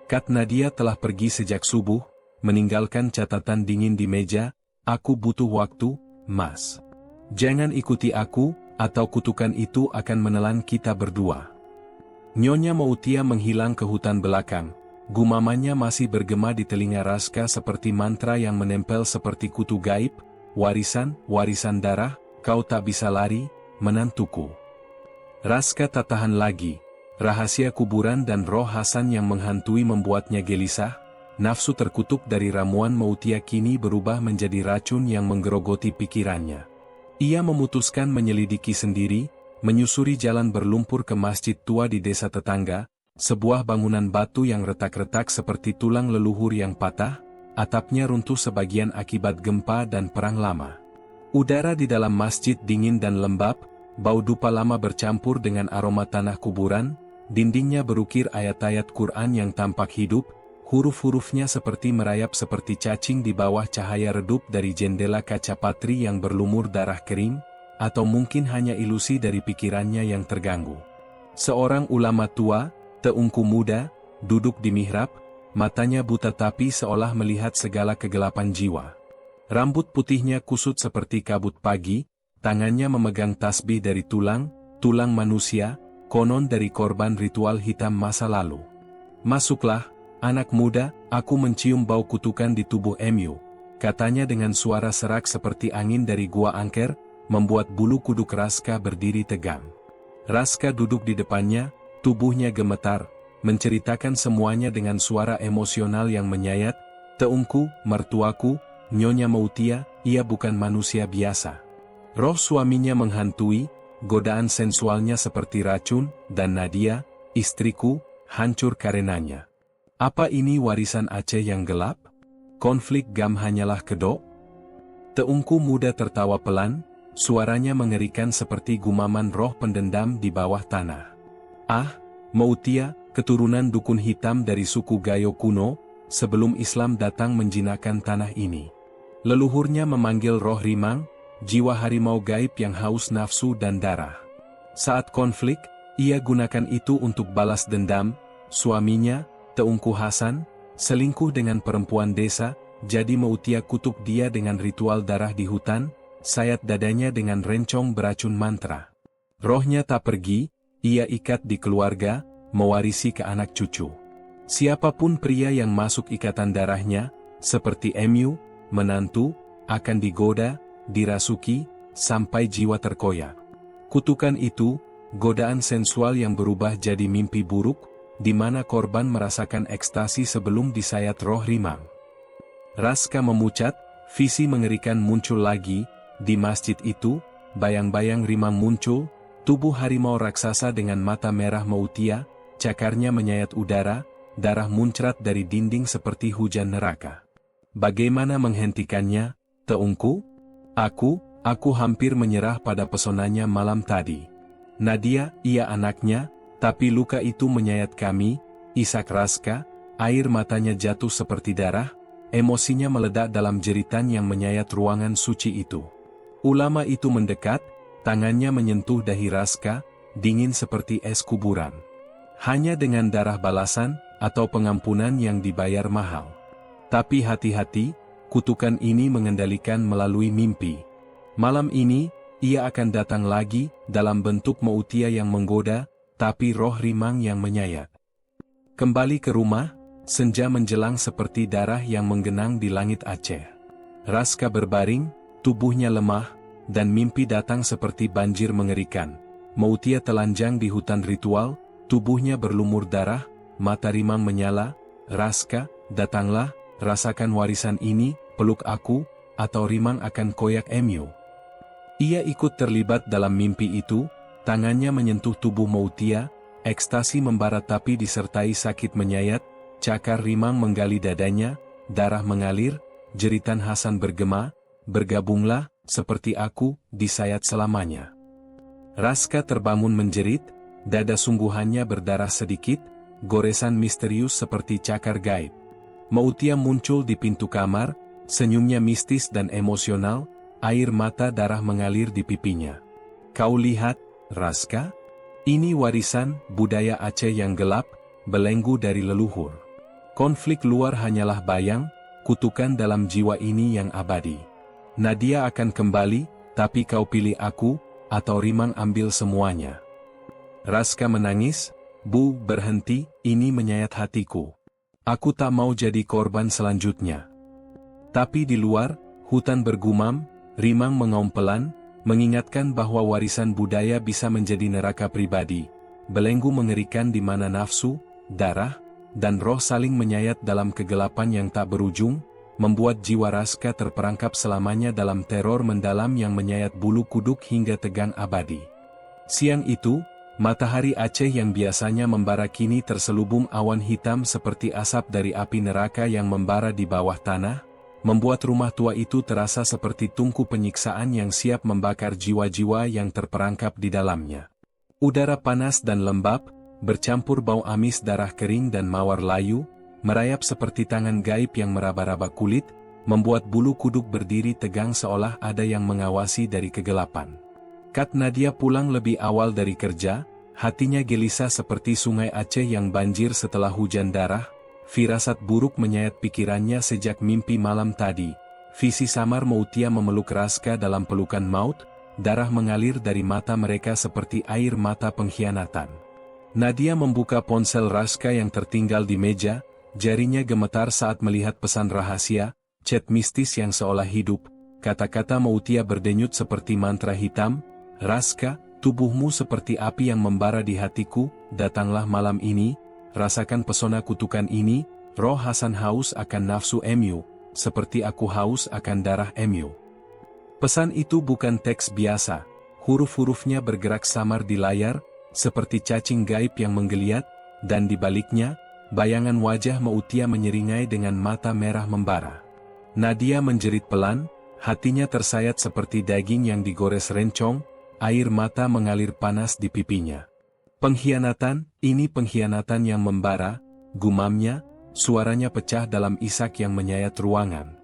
Kat Nadia telah pergi sejak subuh, meninggalkan catatan dingin di meja, "Aku butuh waktu, Mas. Jangan ikuti aku, atau kutukan itu akan menelan kita berdua." Nyonya Moutia menghilang ke hutan belakang. Gumamannya masih bergema di telinga Raska seperti mantra yang menempel seperti kutu gaib, warisan darah, kau tak bisa lari, menantuku. Raska tak tahan lagi, rahasia kuburan dan roh Hasan yang menghantui membuatnya gelisah, nafsu terkutuk dari ramuan Moutia kini berubah menjadi racun yang menggerogoti pikirannya. Ia memutuskan menyelidiki sendiri, menyusuri jalan berlumpur ke masjid tua di desa tetangga, sebuah bangunan batu yang retak-retak seperti tulang leluhur yang patah, atapnya runtuh sebagian akibat gempa dan perang lama. Udara di dalam masjid dingin dan lembab, bau dupa lama bercampur dengan aroma tanah kuburan, dindingnya berukir ayat-ayat Quran yang tampak hidup, huruf-hurufnya seperti merayap seperti cacing di bawah cahaya redup dari jendela kaca patri yang berlumur darah kering, atau mungkin hanya ilusi dari pikirannya yang terganggu. Seorang ulama tua, teungku muda, duduk di mihrab, matanya buta tapi seolah melihat segala kegelapan jiwa. Rambut putihnya kusut seperti kabut pagi, tangannya memegang tasbih dari tulang manusia, konon dari korban ritual hitam masa lalu. "Masuklah, anak muda, aku mencium bau kutukan di tubuh Emu," katanya dengan suara serak seperti angin dari gua angker, membuat bulu kuduk Raska berdiri tegang. Raska duduk di depannya, tubuhnya gemetar, menceritakan semuanya dengan suara emosional yang menyayat, "Teungku, mertuaku, Nyonya Moutia, ia bukan manusia biasa. Roh suaminya menghantui, godaan sensualnya seperti racun, dan Nadia, istriku, hancur karenanya. Apa ini warisan Aceh yang gelap? Konflik GAM hanyalah kedok?" Teungku muda tertawa pelan, suaranya mengerikan seperti gumaman roh pendendam di bawah tanah. "Ah, Moutia, keturunan dukun hitam dari suku Gayo kuno, sebelum Islam datang menjinakkan tanah ini. Leluhurnya memanggil roh rimang, jiwa harimau gaib yang haus nafsu dan darah. Saat konflik, ia gunakan itu untuk balas dendam. Suaminya, Teungku Hasan, selingkuh dengan perempuan desa, jadi Moutia kutuk dia dengan ritual darah di hutan, sayat dadanya dengan rencong beracun mantra. Rohnya tak pergi, ia ikat di keluarga, mewarisi ke anak cucu. Siapapun pria yang masuk ikatan darahnya, seperti Emu, menantu, akan digoda, dirasuki, sampai jiwa terkoyak. Kutukan itu, godaan sensual yang berubah jadi mimpi buruk, di mana korban merasakan ekstasi sebelum disayat roh rimang. Raska memucat, visi mengerikan muncul lagi, di masjid itu, bayang-bayang rimang muncul, tubuh harimau raksasa dengan mata merah Moutia, cakarnya menyayat udara, darah muncrat dari dinding seperti hujan neraka. Bagaimana menghentikannya, Teungku? Aku hampir menyerah pada pesonanya malam tadi. Nadia, ia anaknya, tapi luka itu menyayat kami, isak Raska, air matanya jatuh seperti darah, emosinya meledak dalam jeritan yang menyayat ruangan suci itu. Ulama itu mendekat, tangannya menyentuh dahi Raska, dingin seperti es kuburan. Hanya dengan darah balasan, atau pengampunan yang dibayar mahal. Tapi hati-hati, kutukan ini mengendalikan melalui mimpi. Malam ini, ia akan datang lagi, dalam bentuk Moutia yang menggoda, tapi roh rimang yang menyayat. Kembali ke rumah, senja menjelang seperti darah yang menggenang di langit Aceh. Raska berbaring, tubuhnya lemah, dan mimpi datang seperti banjir mengerikan. Mautia telanjang di hutan ritual, tubuhnya berlumur darah, mata Rimang menyala. Raska, datanglah, rasakan warisan ini, peluk aku, atau Rimang akan koyak Emyu. Ia ikut terlibat dalam mimpi itu, tangannya menyentuh tubuh Mautia, ekstasi membara tapi disertai sakit menyayat, cakar Rimang menggali dadanya, darah mengalir, jeritan Hasan bergema, bergabunglah, seperti aku, disayat selamanya. Raska terbangun menjerit, dada sungguhannya berdarah sedikit, goresan misterius seperti cakar gaib. Mautia muncul di pintu kamar, senyumnya mistis dan emosional, air mata darah mengalir di pipinya. Kau lihat, Raska? Ini warisan budaya Aceh yang gelap, belenggu dari leluhur. Konflik luar hanyalah bayang, kutukan dalam jiwa ini yang abadi. Nadia akan kembali, tapi kau pilih aku, atau Rimang ambil semuanya. Raska menangis, Bu, berhenti, ini menyayat hatiku. Aku tak mau jadi korban selanjutnya. Tapi di luar, hutan bergumam, Rimang mengaum pelan, mengingatkan bahwa warisan budaya bisa menjadi neraka pribadi. Belenggu mengerikan di mana nafsu, darah, dan roh saling menyayat dalam kegelapan yang tak berujung, membuat jiwa Raska terperangkap selamanya dalam teror mendalam yang menyayat bulu kuduk hingga tegang abadi. Siang itu, matahari Aceh yang biasanya membara kini terselubung awan hitam seperti asap dari api neraka yang membara di bawah tanah, membuat rumah tua itu terasa seperti tungku penyiksaan yang siap membakar jiwa-jiwa yang terperangkap di dalamnya. Udara panas dan lembab, bercampur bau amis darah kering dan mawar layu, merayap seperti tangan gaib yang meraba-raba kulit, membuat bulu kuduk berdiri tegang seolah ada yang mengawasi dari kegelapan. Kat Nadia pulang lebih awal dari kerja, hatinya gelisah seperti sungai Aceh yang banjir setelah hujan darah, firasat buruk menyayat pikirannya sejak mimpi malam tadi. Visi samar Mautia memeluk Raska dalam pelukan maut, darah mengalir dari mata mereka seperti air mata pengkhianatan. Nadia membuka ponsel Raska yang tertinggal di meja, jarinya gemetar saat melihat pesan rahasia, chat mistis yang seolah hidup, kata-kata Mautia berdenyut seperti mantra hitam, Raska, tubuhmu seperti api yang membara di hatiku, datanglah malam ini, rasakan pesona kutukan ini, roh Hasan haus akan nafsu Emyu, seperti aku haus akan darah Emyu. Pesan itu bukan teks biasa, huruf-hurufnya bergerak samar di layar, seperti cacing gaib yang menggeliat, dan di baliknya, bayangan wajah Mautia menyeringai dengan mata merah membara. Nadia menjerit pelan, hatinya tersayat seperti daging yang digores rencong, air mata mengalir panas di pipinya. Pengkhianatan, ini pengkhianatan yang membara, gumamnya, suaranya pecah dalam isak yang menyayat ruangan.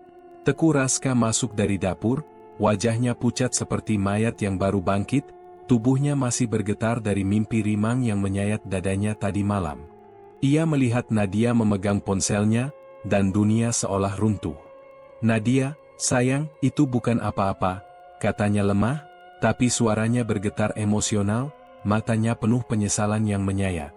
Teku Raska masuk dari dapur, wajahnya pucat seperti mayat yang baru bangkit, tubuhnya masih bergetar dari mimpi Rimang yang menyayat dadanya tadi malam. Ia melihat Nadia memegang ponselnya, dan dunia seolah runtuh. Nadia, sayang, itu bukan apa-apa, katanya lemah, tapi suaranya bergetar emosional, matanya penuh penyesalan yang menyayat.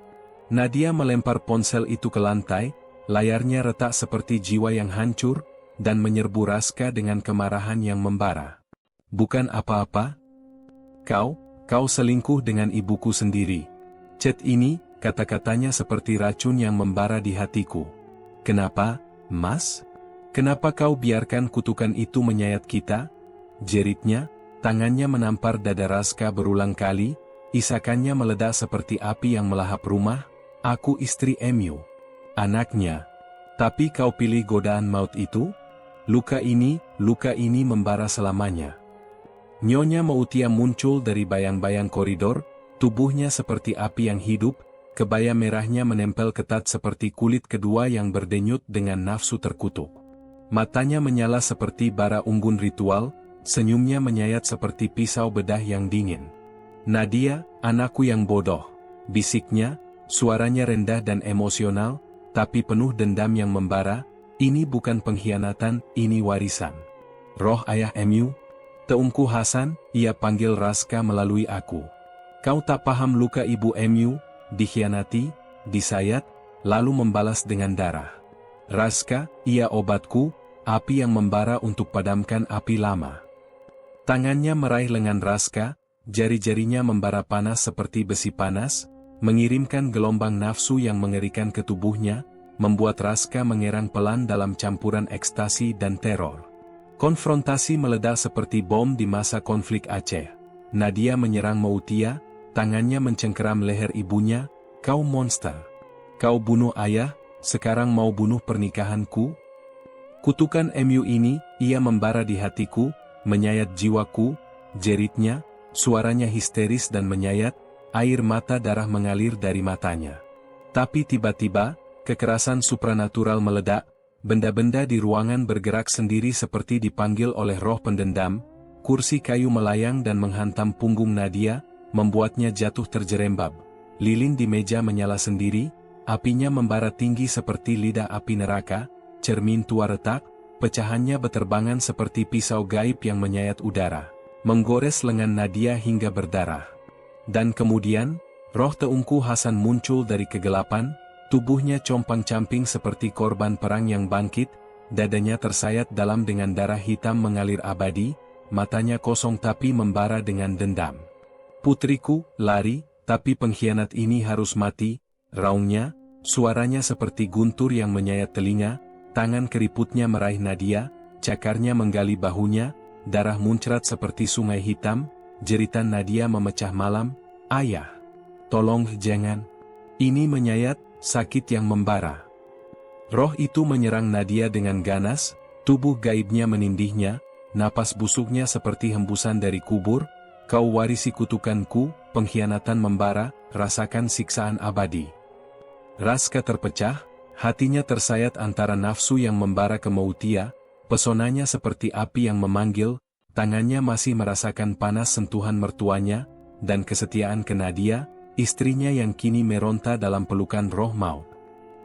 Nadia melempar ponsel itu ke lantai, layarnya retak seperti jiwa yang hancur, dan menyerbu Raska dengan kemarahan yang membara. Bukan apa-apa? Kau selingkuh dengan ibuku sendiri. Chat ini, kata-katanya seperti racun yang membara di hatiku. Kenapa, Mas? Kenapa kau biarkan kutukan itu menyayat kita? Jeritnya, tangannya menampar dada Raska berulang kali, isakannya meledak seperti api yang melahap rumah. Aku istri Emyu, anaknya. Tapi kau pilih godaan maut itu? Luka ini membara selamanya. Nyonya Mautia muncul dari bayang-bayang koridor, tubuhnya seperti api yang hidup, kebaya merahnya menempel ketat seperti kulit kedua yang berdenyut dengan nafsu terkutuk. Matanya menyala seperti bara unggun ritual, senyumnya menyayat seperti pisau bedah yang dingin. Nadia, anakku yang bodoh, bisiknya, suaranya rendah dan emosional, tapi penuh dendam yang membara, ini bukan pengkhianatan, ini warisan. Roh ayah Emyu, Teungku Hasan, ia panggil Raska melalui aku. Kau tak paham luka ibu Emyu, dikhianati, disayat, lalu membalas dengan darah. Raska, ia obatku, api yang membara untuk padamkan api lama. Tangannya meraih lengan Raska, jari-jarinya membara panas seperti besi panas, mengirimkan gelombang nafsu yang mengerikan ke tubuhnya, membuat Raska mengerang pelan dalam campuran ekstasi dan teror. Konfrontasi meledak seperti bom di masa konflik Aceh. Nadia menyerang Mautia, tangannya mencengkeram leher ibunya, "Kau monster. Kau bunuh ayah, sekarang mau bunuh pernikahanku?" Kutukan MU ini, ia membara di hatiku, menyayat jiwaku, jeritnya, suaranya histeris dan menyayat, air mata darah mengalir dari matanya. Tapi tiba-tiba, kekerasan supranatural meledak, benda-benda di ruangan bergerak sendiri seperti dipanggil oleh roh pendendam, kursi kayu melayang dan menghantam punggung Nadia, membuatnya jatuh terjerembab. Lilin di meja menyala sendiri, apinya membara tinggi seperti lidah api neraka, cermin tua retak, pecahannya beterbangan seperti pisau gaib yang menyayat udara, menggores lengan Nadia hingga berdarah. Dan kemudian, roh Teungku Hasan muncul dari kegelapan, tubuhnya compang-camping seperti korban perang yang bangkit, dadanya tersayat dalam dengan darah hitam mengalir abadi, matanya kosong tapi membara dengan dendam. "Putriku, lari, tapi pengkhianat ini harus mati," raungnya, suaranya seperti guntur yang menyayat telinga. Tangan keriputnya meraih Nadia, cakarnya menggali bahunya, darah muncrat seperti sungai hitam, jeritan Nadia memecah malam, "Ayah! Tolong jangan! Ini menyayat, sakit yang membara." Roh itu menyerang Nadia dengan ganas, tubuh gaibnya menindihnya, napas busuknya seperti hembusan dari kubur, "Kau warisi kutukanku, pengkhianatan membara, rasakan siksaan abadi." Raska terpecah, hatinya tersayat antara nafsu yang membara ke Mautia, pesonanya seperti api yang memanggil, tangannya masih merasakan panas sentuhan mertuanya, dan kesetiaan ke Nadia, istrinya yang kini meronta dalam pelukan roh maut.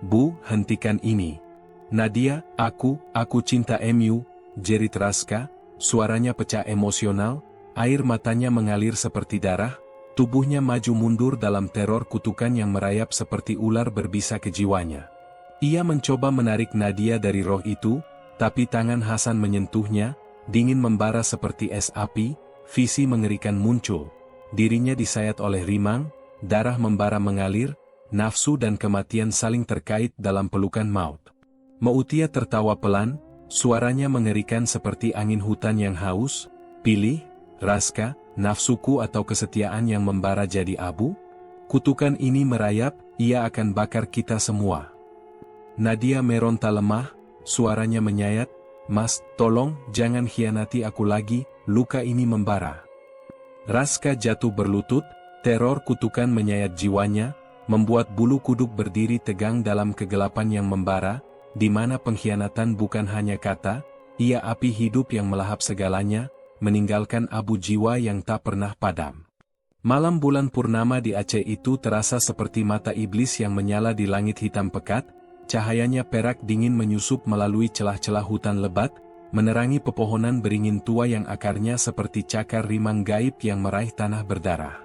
"Bu, hentikan ini. Nadia, aku cinta MU," jerit Raska, suaranya pecah emosional, air matanya mengalir seperti darah, tubuhnya maju mundur dalam teror kutukan yang merayap seperti ular berbisa ke jiwanya. Ia mencoba menarik Nadia dari roh itu, tapi tangan Hasan menyentuhnya, dingin membara seperti es api, visi mengerikan muncul, dirinya disayat oleh rimang, darah membara mengalir, nafsu dan kematian saling terkait dalam pelukan maut. Mautia tertawa pelan, suaranya mengerikan seperti angin hutan yang haus, "Pilih, Raska, nafsuku atau kesetiaan yang membara jadi abu? Kutukan ini merayap, ia akan bakar kita semua." Nadia meronta lemah, suaranya menyayat, "Mas, tolong, jangan khianati aku lagi, luka ini membara." Raska jatuh berlutut, teror kutukan menyayat jiwanya, membuat bulu kuduk berdiri tegang dalam kegelapan yang membara, di mana pengkhianatan bukan hanya kata, ia api hidup yang melahap segalanya, meninggalkan abu jiwa yang tak pernah padam. Malam bulan purnama di Aceh itu terasa seperti mata iblis yang menyala di langit hitam pekat, cahayanya perak dingin menyusup melalui celah-celah hutan lebat, menerangi pepohonan beringin tua yang akarnya seperti cakar rimang gaib yang meraih tanah berdarah.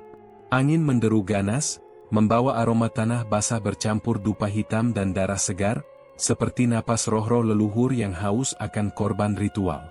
Angin menderu ganas, membawa aroma tanah basah bercampur dupa hitam dan darah segar, seperti napas roh-roh leluhur yang haus akan korban ritual.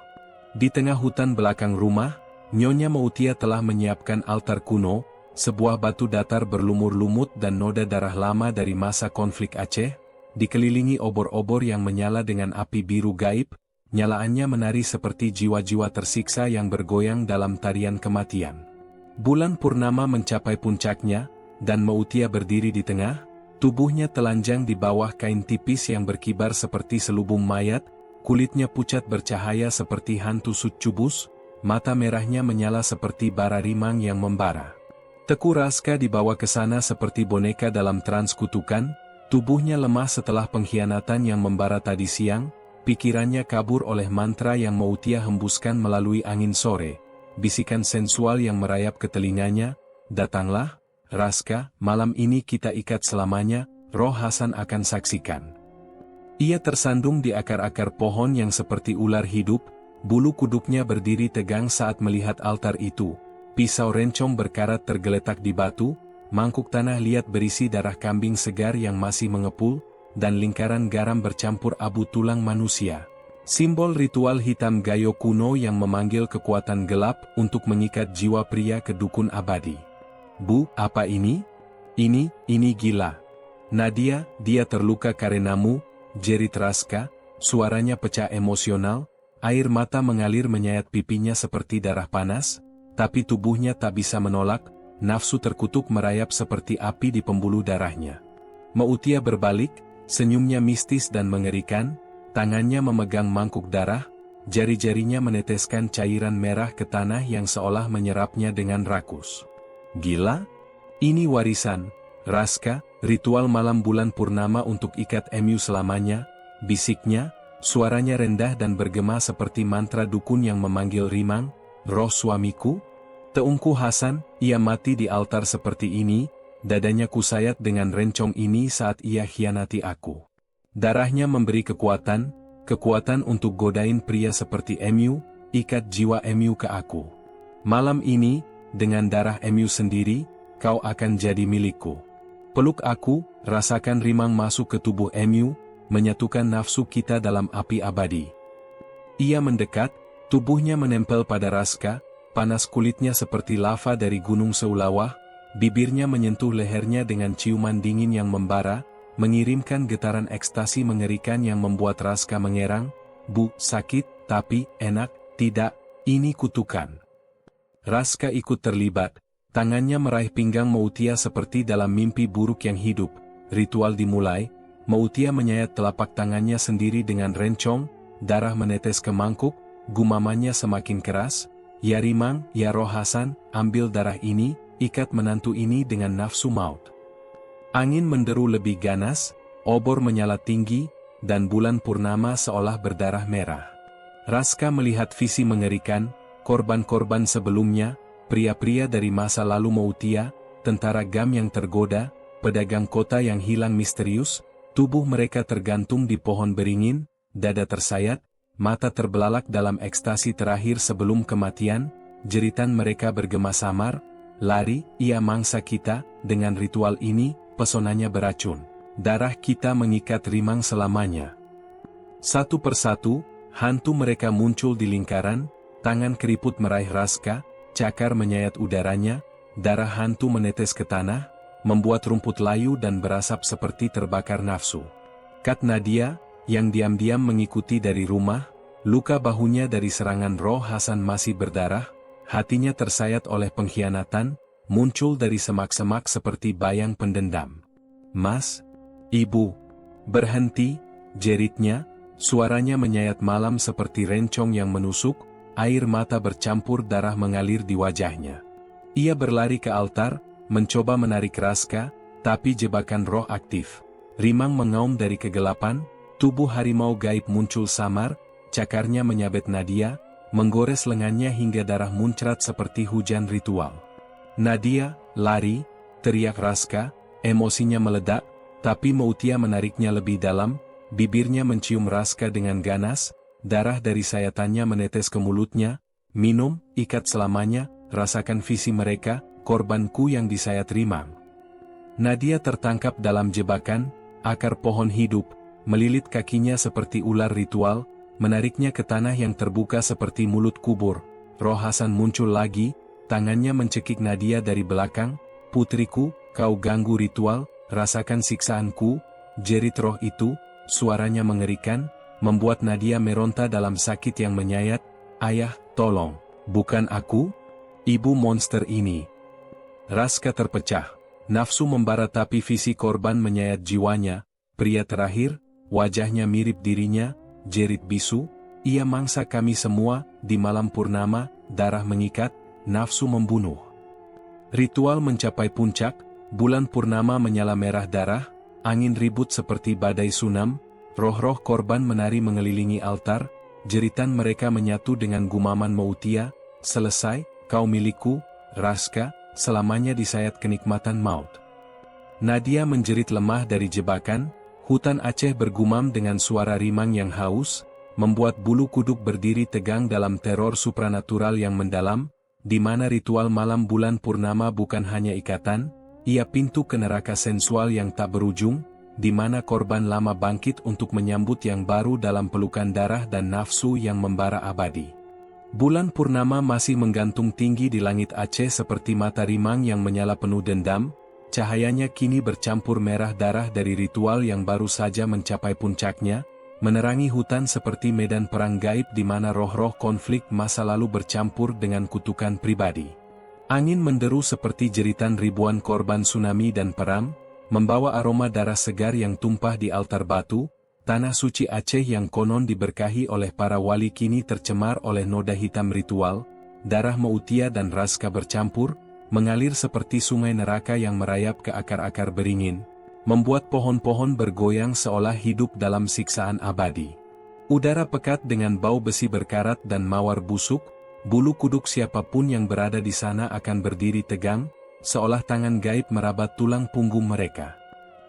Di tengah hutan belakang rumah, Nyonya Mautia telah menyiapkan altar kuno, sebuah batu datar berlumur-lumut dan noda darah lama dari masa konflik Aceh, dikelilingi obor-obor yang menyala dengan api biru gaib, nyalaannya menari seperti jiwa-jiwa tersiksa yang bergoyang dalam tarian kematian. Bulan purnama mencapai puncaknya, dan Mautia berdiri di tengah, tubuhnya telanjang di bawah kain tipis yang berkibar seperti selubung mayat, kulitnya pucat bercahaya seperti hantu succubus, mata merahnya menyala seperti bara rimang yang membara. Teku Raska dibawa ke sana seperti boneka dalam trans kutukan, tubuhnya lemah setelah pengkhianatan yang membara tadi siang, pikirannya kabur oleh mantra yang Mautia hembuskan melalui angin sore, bisikan sensual yang merayap ke telinganya, "Datanglah, Raska, malam ini kita ikat selamanya, roh Hasan akan saksikan." Ia tersandung di akar-akar pohon yang seperti ular hidup, bulu kuduknya berdiri tegang saat melihat altar itu, pisau rencong berkarat tergeletak di batu, mangkuk tanah liat berisi darah kambing segar yang masih mengepul, dan lingkaran garam bercampur abu tulang manusia. Simbol ritual hitam Gayo kuno yang memanggil kekuatan gelap untuk mengikat jiwa pria ke dukun abadi. Bu, apa ini? Ini gila. Nadia, dia terluka karenamu, jerit Raska, suaranya pecah emosional, air mata mengalir menyayat pipinya seperti darah panas, tapi tubuhnya tak bisa menolak, nafsu terkutuk merayap seperti api di pembuluh darahnya. Mautia berbalik, senyumnya mistis dan mengerikan, tangannya memegang mangkuk darah, jari-jarinya meneteskan cairan merah ke tanah yang seolah menyerapnya dengan rakus. Gila? Ini warisan, Raska, ritual malam bulan purnama untuk ikat Emu selamanya, bisiknya, suaranya rendah dan bergema seperti mantra dukun yang memanggil Rimang, roh suamiku? Teungku Hasan, ia mati di altar seperti ini, dadanya kusayat dengan rencong ini saat ia khianati aku. Darahnya memberi kekuatan untuk godain pria seperti Emu, ikat jiwa Emu ke aku. Malam ini, dengan darah Emu sendiri, kau akan jadi milikku. Peluk aku, rasakan Rimang masuk ke tubuh Emu, menyatukan nafsu kita dalam api abadi. Ia mendekat, tubuhnya menempel pada Raska, panas kulitnya seperti lava dari gunung Seulawah, bibirnya menyentuh lehernya dengan ciuman dingin yang membara, mengirimkan getaran ekstasi mengerikan yang membuat Raska mengerang, Bu, sakit, tapi, enak, tidak, ini kutukan. Raska ikut terlibat, tangannya meraih pinggang Mautia seperti dalam mimpi buruk yang hidup, ritual dimulai, Mautia menyayat telapak tangannya sendiri dengan rencong, darah menetes ke mangkuk, gumamannya semakin keras, ya Rimang, ya roh Hasan, ambil darah ini, ikat menantu ini dengan nafsu maut. Angin menderu lebih ganas, obor menyala tinggi, dan bulan purnama seolah berdarah merah. Raska melihat visi mengerikan, korban-korban sebelumnya, pria-pria dari masa lalu Mautia, tentara Gam yang tergoda, pedagang kota yang hilang misterius, tubuh mereka tergantung di pohon beringin, dada tersayat, mata terbelalak dalam ekstasi terakhir sebelum kematian, jeritan mereka bergema samar, lari, ia mangsa kita, dengan ritual ini, pesonanya beracun. Darah kita mengikat Rimang selamanya. Satu persatu, hantu mereka muncul di lingkaran, tangan keriput meraih Raska, cakar menyayat udaranya, darah hantu menetes ke tanah, membuat rumput layu dan berasap seperti terbakar nafsu. Kat Nadia, yang diam-diam mengikuti dari rumah, luka bahunya dari serangan roh Hasan masih berdarah, hatinya tersayat oleh pengkhianatan, muncul dari semak-semak seperti bayang pendendam. Mas, Ibu, berhenti, jeritnya, suaranya menyayat malam seperti rencong yang menusuk, air mata bercampur darah mengalir di wajahnya. Ia berlari ke altar, mencoba menarik Raska, tapi jebakan roh aktif. Rimang mengaum dari kegelapan, tubuh harimau gaib muncul samar, cakarnya menyabet Nadia, menggores lengannya hingga darah muncrat seperti hujan ritual. Nadia, lari, teriak Raska, emosinya meledak, tapi Mautia menariknya lebih dalam, bibirnya mencium Raska dengan ganas, darah dari sayatannya menetes ke mulutnya, minum, ikat selamanya, rasakan visi mereka, korbanku yang disayat Rimang. Nadia tertangkap dalam jebakan, akar pohon hidup, melilit kakinya seperti ular ritual, menariknya ke tanah yang terbuka seperti mulut kubur. Roh Hasan muncul lagi, tangannya mencekik Nadia dari belakang, putriku, kau ganggu ritual, rasakan siksaanku, jerit roh itu, suaranya mengerikan, membuat Nadia meronta dalam sakit yang menyayat, ayah, tolong, bukan aku, ibu monster ini. Raska terpecah, nafsu membara tapi visi korban menyayat jiwanya, pria terakhir, wajahnya mirip dirinya, jerit bisu, ia mangsa kami semua, di malam purnama, darah mengikat, nafsu membunuh. Ritual mencapai puncak, bulan purnama menyala merah darah, angin ribut seperti badai sunam, roh-roh korban menari mengelilingi altar, jeritan mereka menyatu dengan gumaman Mautia, selesai, kau milikku, Raska, selamanya disayat kenikmatan maut. Nadia menjerit lemah dari jebakan, hutan Aceh bergumam dengan suara Rimang yang haus, membuat bulu kuduk berdiri tegang dalam teror supranatural yang mendalam, di mana ritual malam bulan purnama bukan hanya ikatan, ia pintu ke neraka sensual yang tak berujung, di mana korban lama bangkit untuk menyambut yang baru dalam pelukan darah dan nafsu yang membara abadi. Bulan purnama masih menggantung tinggi di langit Aceh seperti mata rimang yang menyala penuh dendam, cahayanya kini bercampur merah darah dari ritual yang baru saja mencapai puncaknya, menerangi hutan seperti medan perang gaib di mana roh-roh konflik masa lalu bercampur dengan kutukan pribadi. Angin menderu seperti jeritan ribuan korban tsunami dan perang, membawa aroma darah segar yang tumpah di altar batu. Tanah suci Aceh yang konon diberkahi oleh para wali kini tercemar oleh noda hitam ritual, darah Mautia dan Raska bercampur, mengalir seperti sungai neraka yang merayap ke akar-akar beringin, membuat pohon-pohon bergoyang seolah hidup dalam siksaan abadi. Udara pekat dengan bau besi berkarat dan mawar busuk, bulu kuduk siapapun yang berada di sana akan berdiri tegang, seolah tangan gaib merabat tulang punggung mereka.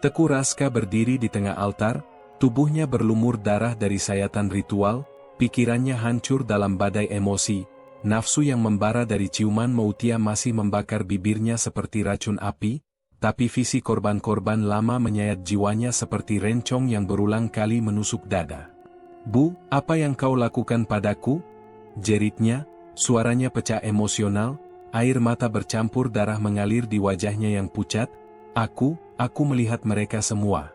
Teku Raska berdiri di tengah altar, tubuhnya berlumur darah dari sayatan ritual, pikirannya hancur dalam badai emosi, nafsu yang membara dari ciuman Mautia masih membakar bibirnya seperti racun api, tapi visi korban-korban lama menyayat jiwanya seperti rencong yang berulang kali menusuk dada. "Bu, apa yang kau lakukan padaku?" jeritnya, suaranya pecah emosional, air mata bercampur darah mengalir di wajahnya yang pucat. Aku melihat mereka semua.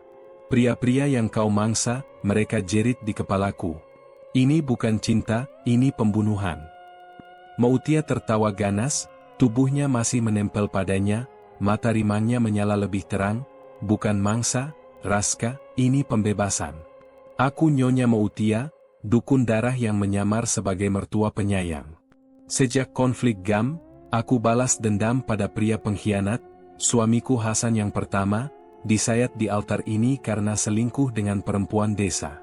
Pria-pria yang kau mangsa, mereka jerit di kepalaku. Ini bukan cinta, ini pembunuhan. Mautia tertawa ganas, tubuhnya masih menempel padanya, mata rimangnya menyala lebih terang. Bukan mangsa, Raska, ini pembebasan. Aku Nyonya Mautia, dukun darah yang menyamar sebagai mertua penyayang. Sejak konflik GAM, aku balas dendam pada pria pengkhianat, suamiku Hasan yang pertama, disayat di altar ini karena selingkuh dengan perempuan desa.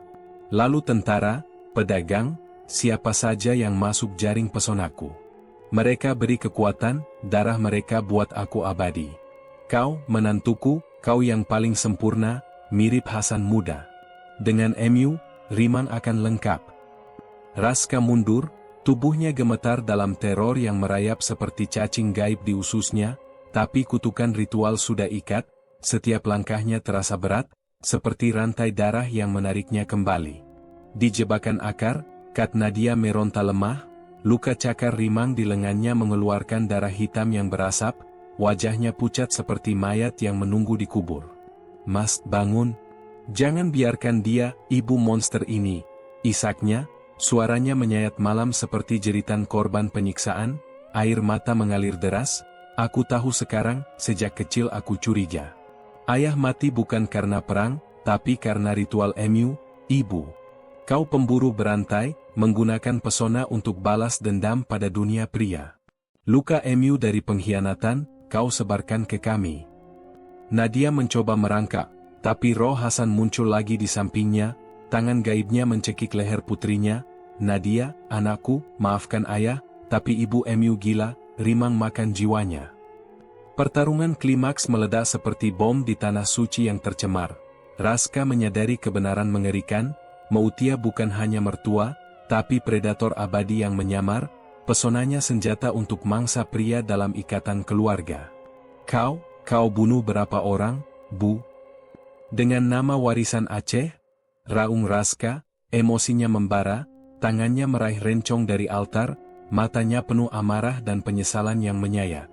Lalu tentara, pedagang, siapa saja yang masuk jaring pesonaku. Mereka beri kekuatan, darah mereka buat aku abadi. Kau, menantuku, kau yang paling sempurna, mirip Hasan muda. Dengan Emu, Rimang akan lengkap. Raska mundur, tubuhnya gemetar dalam teror yang merayap seperti cacing gaib di ususnya, tapi kutukan ritual sudah ikat, setiap langkahnya terasa berat, seperti rantai darah yang menariknya kembali. Di jebakan akar, Kat Nadia meronta lemah, luka cakar Rimang di lengannya mengeluarkan darah hitam yang berasap, wajahnya pucat seperti mayat yang menunggu dikubur. "Mas, bangun. Jangan biarkan dia, ibu monster ini," isaknya, suaranya menyayat malam seperti jeritan korban penyiksaan, air mata mengalir deras. "Aku tahu sekarang, sejak kecil aku curiga. Ayah mati bukan karena perang, tapi karena ritual Emu, ibu. Kau pemburu berantai, menggunakan pesona untuk balas dendam pada dunia pria. Luka Emu dari pengkhianatan, kau sebarkan ke kami." Nadia mencoba merangkak, tapi roh Hasan muncul lagi di sampingnya, tangan gaibnya mencekik leher putrinya. "Nadia, anakku, maafkan ayah, tapi ibu Emu gila, Rimang makan jiwanya." Pertarungan klimaks meledak seperti bom di tanah suci yang tercemar. Raska menyadari kebenaran mengerikan, Mautia bukan hanya mertua, tapi predator abadi yang menyamar, pesonanya senjata untuk mangsa pria dalam ikatan keluarga. Kau bunuh berapa orang, Bu?" Dengan nama warisan Aceh, raung Raska, emosinya membara, tangannya meraih rencong dari altar, matanya penuh amarah dan penyesalan yang menyayat.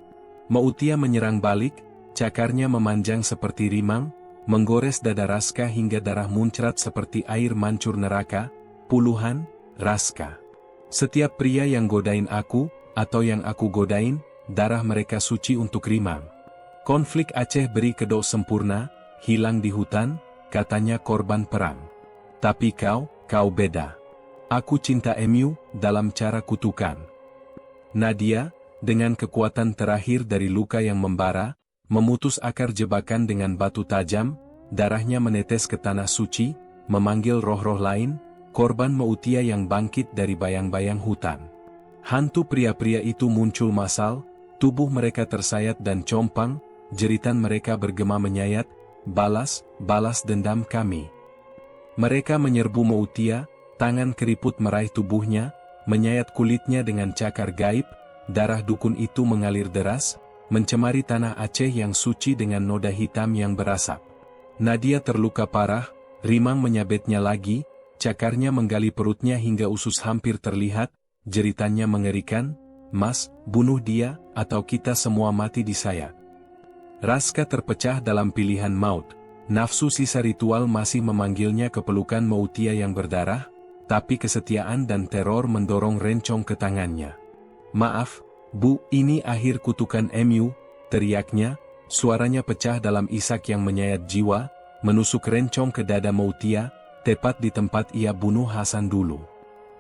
Mautia menyerang balik, cakarnya memanjang seperti rimang, menggores dada Raska hingga darah muncrat seperti air mancur neraka. "Puluhan, Raska. Setiap pria yang godain aku, atau yang aku godain, darah mereka suci untuk Rimang. Konflik Aceh beri kedok sempurna, hilang di hutan," katanya korban perang. "Tapi kau beda. Aku cinta Emu, dalam cara kutukan." Nadia, dengan kekuatan terakhir dari luka yang membara, memutus akar jebakan dengan batu tajam, darahnya menetes ke tanah suci, memanggil roh-roh lain, korban Mautia yang bangkit dari bayang-bayang hutan. Hantu pria-pria itu muncul massal, tubuh mereka tersayat dan compang, jeritan mereka bergema menyayat, balas dendam kami." Mereka menyerbu Mautia, tangan keriput meraih tubuhnya, menyayat kulitnya dengan cakar gaib, darah dukun itu mengalir deras, mencemari tanah Aceh yang suci dengan noda hitam yang berasap. Nadia terluka parah, rimang menyabetnya lagi, cakarnya menggali perutnya hingga usus hampir terlihat, jeritannya mengerikan, "Mas, bunuh dia, atau kita semua mati di saya." Raska terpecah dalam pilihan maut, nafsu sisa ritual masih memanggilnya ke pelukan Moutia yang berdarah, tapi kesetiaan dan teror mendorong rencong ke tangannya. "Maaf, Bu, ini akhir kutukan Emu," teriaknya, suaranya pecah dalam isak yang menyayat jiwa, menusuk rencong ke dada Moutia, tepat di tempat ia bunuh Hasan dulu.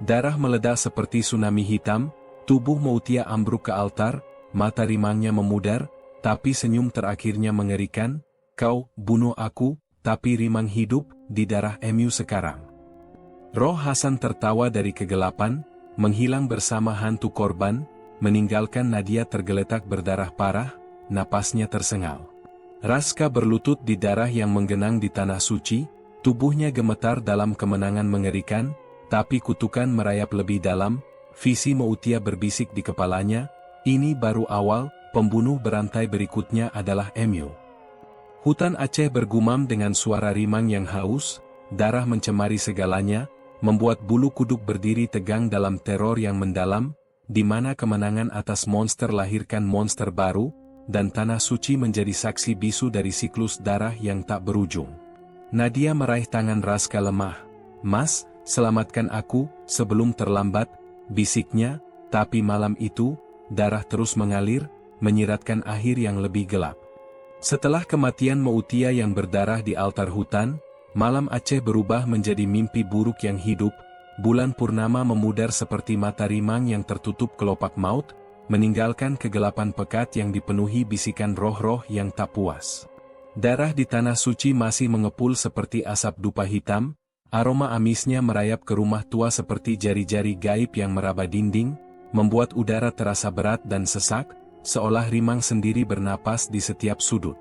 Darah meledak seperti tsunami hitam, tubuh Moutia ambruk ke altar, mata rimangnya memudar, tapi senyum terakhirnya mengerikan, "Kau bunuh aku, tapi rimang hidup di darah Emu sekarang." Roh Hasan tertawa dari kegelapan, menghilang bersama hantu korban, meninggalkan Nadia tergeletak berdarah parah, napasnya tersengal. Raska berlutut di darah yang menggenang di tanah suci, tubuhnya gemetar dalam kemenangan mengerikan, tapi kutukan merayap lebih dalam, visi Moutia berbisik di kepalanya, "Ini baru awal, pembunuh berantai berikutnya adalah Emu." Hutan Aceh bergumam dengan suara rimang yang haus, darah mencemari segalanya, membuat bulu kuduk berdiri tegang dalam teror yang mendalam, di mana kemenangan atas monster lahirkan monster baru, dan tanah suci menjadi saksi bisu dari siklus darah yang tak berujung. Nadia meraih tangan Raska lemah. "Mas, selamatkan aku, sebelum terlambat," bisiknya, tapi malam itu, darah terus mengalir, menyiratkan akhir yang lebih gelap. Setelah kematian Moutia yang berdarah di altar hutan, malam Aceh berubah menjadi mimpi buruk yang hidup, bulan purnama memudar seperti mata rimang yang tertutup kelopak maut, meninggalkan kegelapan pekat yang dipenuhi bisikan roh-roh yang tak puas. Darah di tanah suci masih mengepul seperti asap dupa hitam, aroma amisnya merayap ke rumah tua seperti jari-jari gaib yang meraba dinding, membuat udara terasa berat dan sesak, seolah rimang sendiri bernapas di setiap sudut.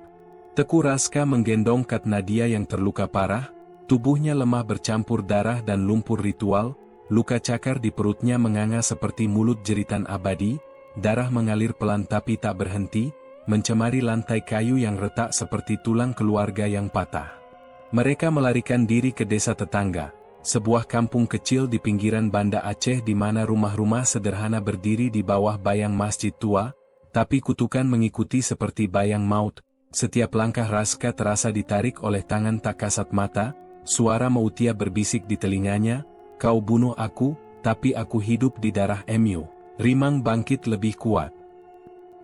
Teku Raska menggendong Kat Nadia yang terluka parah, tubuhnya lemah bercampur darah dan lumpur ritual, luka cakar di perutnya menganga seperti mulut jeritan abadi, darah mengalir pelan tapi tak berhenti, mencemari lantai kayu yang retak seperti tulang keluarga yang patah. Mereka melarikan diri ke desa tetangga, sebuah kampung kecil di pinggiran Banda Aceh di mana rumah-rumah sederhana berdiri di bawah bayang masjid tua, tapi kutukan mengikuti seperti bayang maut. Setiap langkah Raska terasa ditarik oleh tangan tak kasat mata, suara Moutia berbisik di telinganya, "Kau bunuh aku, tapi aku hidup di darah Emu." Rimang bangkit lebih kuat.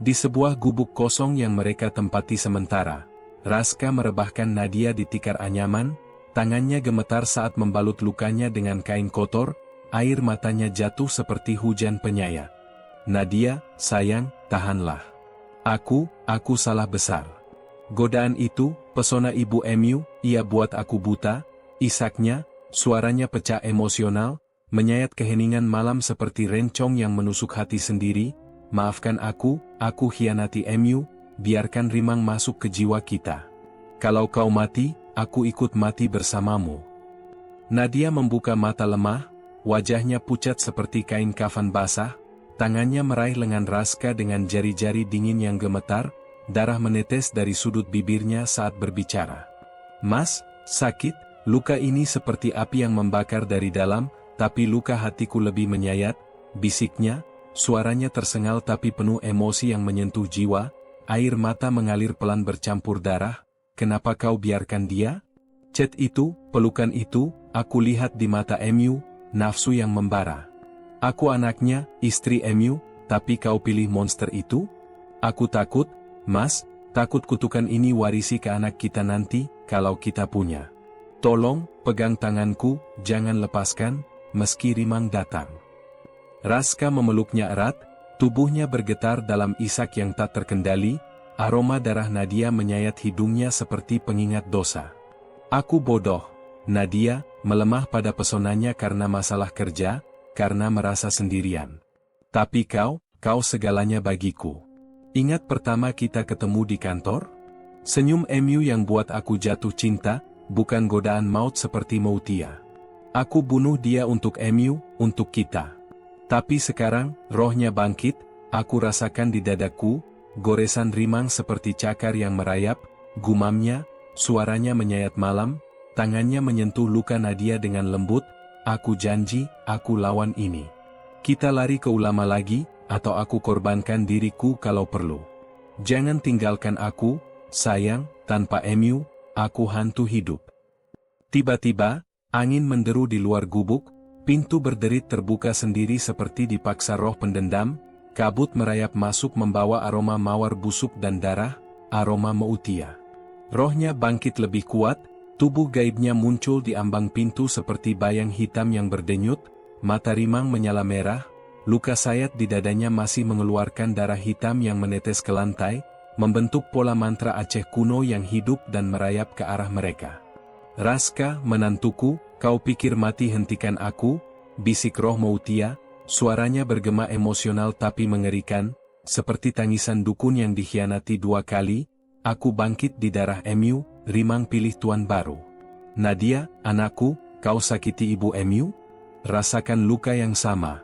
Di sebuah gubuk kosong yang mereka tempati sementara, Raska merebahkan Nadia di tikar anyaman, tangannya gemetar saat membalut lukanya dengan kain kotor, air matanya jatuh seperti hujan penyayat. "Nadia, sayang, tahanlah. Aku salah besar. Godaan itu, pesona ibu Emu, ia buat aku buta," isaknya, suaranya pecah emosional, menyayat keheningan malam seperti rencong yang menusuk hati sendiri. "Maafkan aku hianati Emu, biarkan rimang masuk ke jiwa kita. Kalau kau mati, aku ikut mati bersamamu." Nadia membuka mata lemah, wajahnya pucat seperti kain kafan basah, tangannya meraih lengan Raska dengan jari-jari dingin yang gemetar, darah menetes dari sudut bibirnya saat berbicara. "Mas, sakit, luka ini seperti api yang membakar dari dalam, tapi luka hatiku lebih menyayat," bisiknya, suaranya tersengal tapi penuh emosi yang menyentuh jiwa, air mata mengalir pelan bercampur darah. "Kenapa kau biarkan dia? Cet itu, pelukan itu, aku lihat di mata Emu, nafsu yang membara. Aku anaknya, istri Emu, tapi kau pilih monster itu? Aku takut, Mas, takut kutukan ini warisi ke anak kita nanti, kalau kita punya. Tolong, pegang tanganku, jangan lepaskan, meski rimang datang." Raska memeluknya erat, tubuhnya bergetar dalam isak yang tak terkendali, aroma darah Nadia menyayat hidungnya seperti pengingat dosa. "Aku bodoh," Nadia, melemah pada pesonanya karena masalah kerja, karena merasa sendirian. "Tapi kau segalanya bagiku. Ingat pertama kita ketemu di kantor? Senyum Emu yang buat aku jatuh cinta, bukan godaan maut seperti Moutia. Aku bunuh dia untuk Emu, untuk kita. Tapi sekarang, rohnya bangkit, aku rasakan di dadaku, goresan rimang seperti cakar yang merayap, gumamnya, suaranya menyayat malam, tangannya menyentuh luka Nadia dengan lembut, "Aku janji, aku lawan ini. Kita lari ke ulama lagi, atau aku korbankan diriku kalau perlu. Jangan tinggalkan aku, sayang, tanpa MU, aku hantu hidup." Tiba-tiba, angin menderu di luar gubuk, pintu berderit terbuka sendiri seperti dipaksa roh pendendam, kabut merayap masuk membawa aroma mawar busuk dan darah, aroma meutia. Rohnya bangkit lebih kuat, tubuh gaibnya muncul di ambang pintu seperti bayang hitam yang berdenyut, mata Rimang menyala merah, luka sayat di dadanya masih mengeluarkan darah hitam yang menetes ke lantai, membentuk pola mantra Aceh kuno yang hidup dan merayap ke arah mereka. "Raska, menantuku, kau pikir mati hentikan aku?" bisik roh Meutia, suaranya bergema emosional tapi mengerikan, seperti tangisan dukun yang dikhianati 2 kali. "Aku bangkit di darah MU, Rimang pilih tuan baru. Nadia, anakku, kau sakiti ibu MU? Rasakan luka yang sama."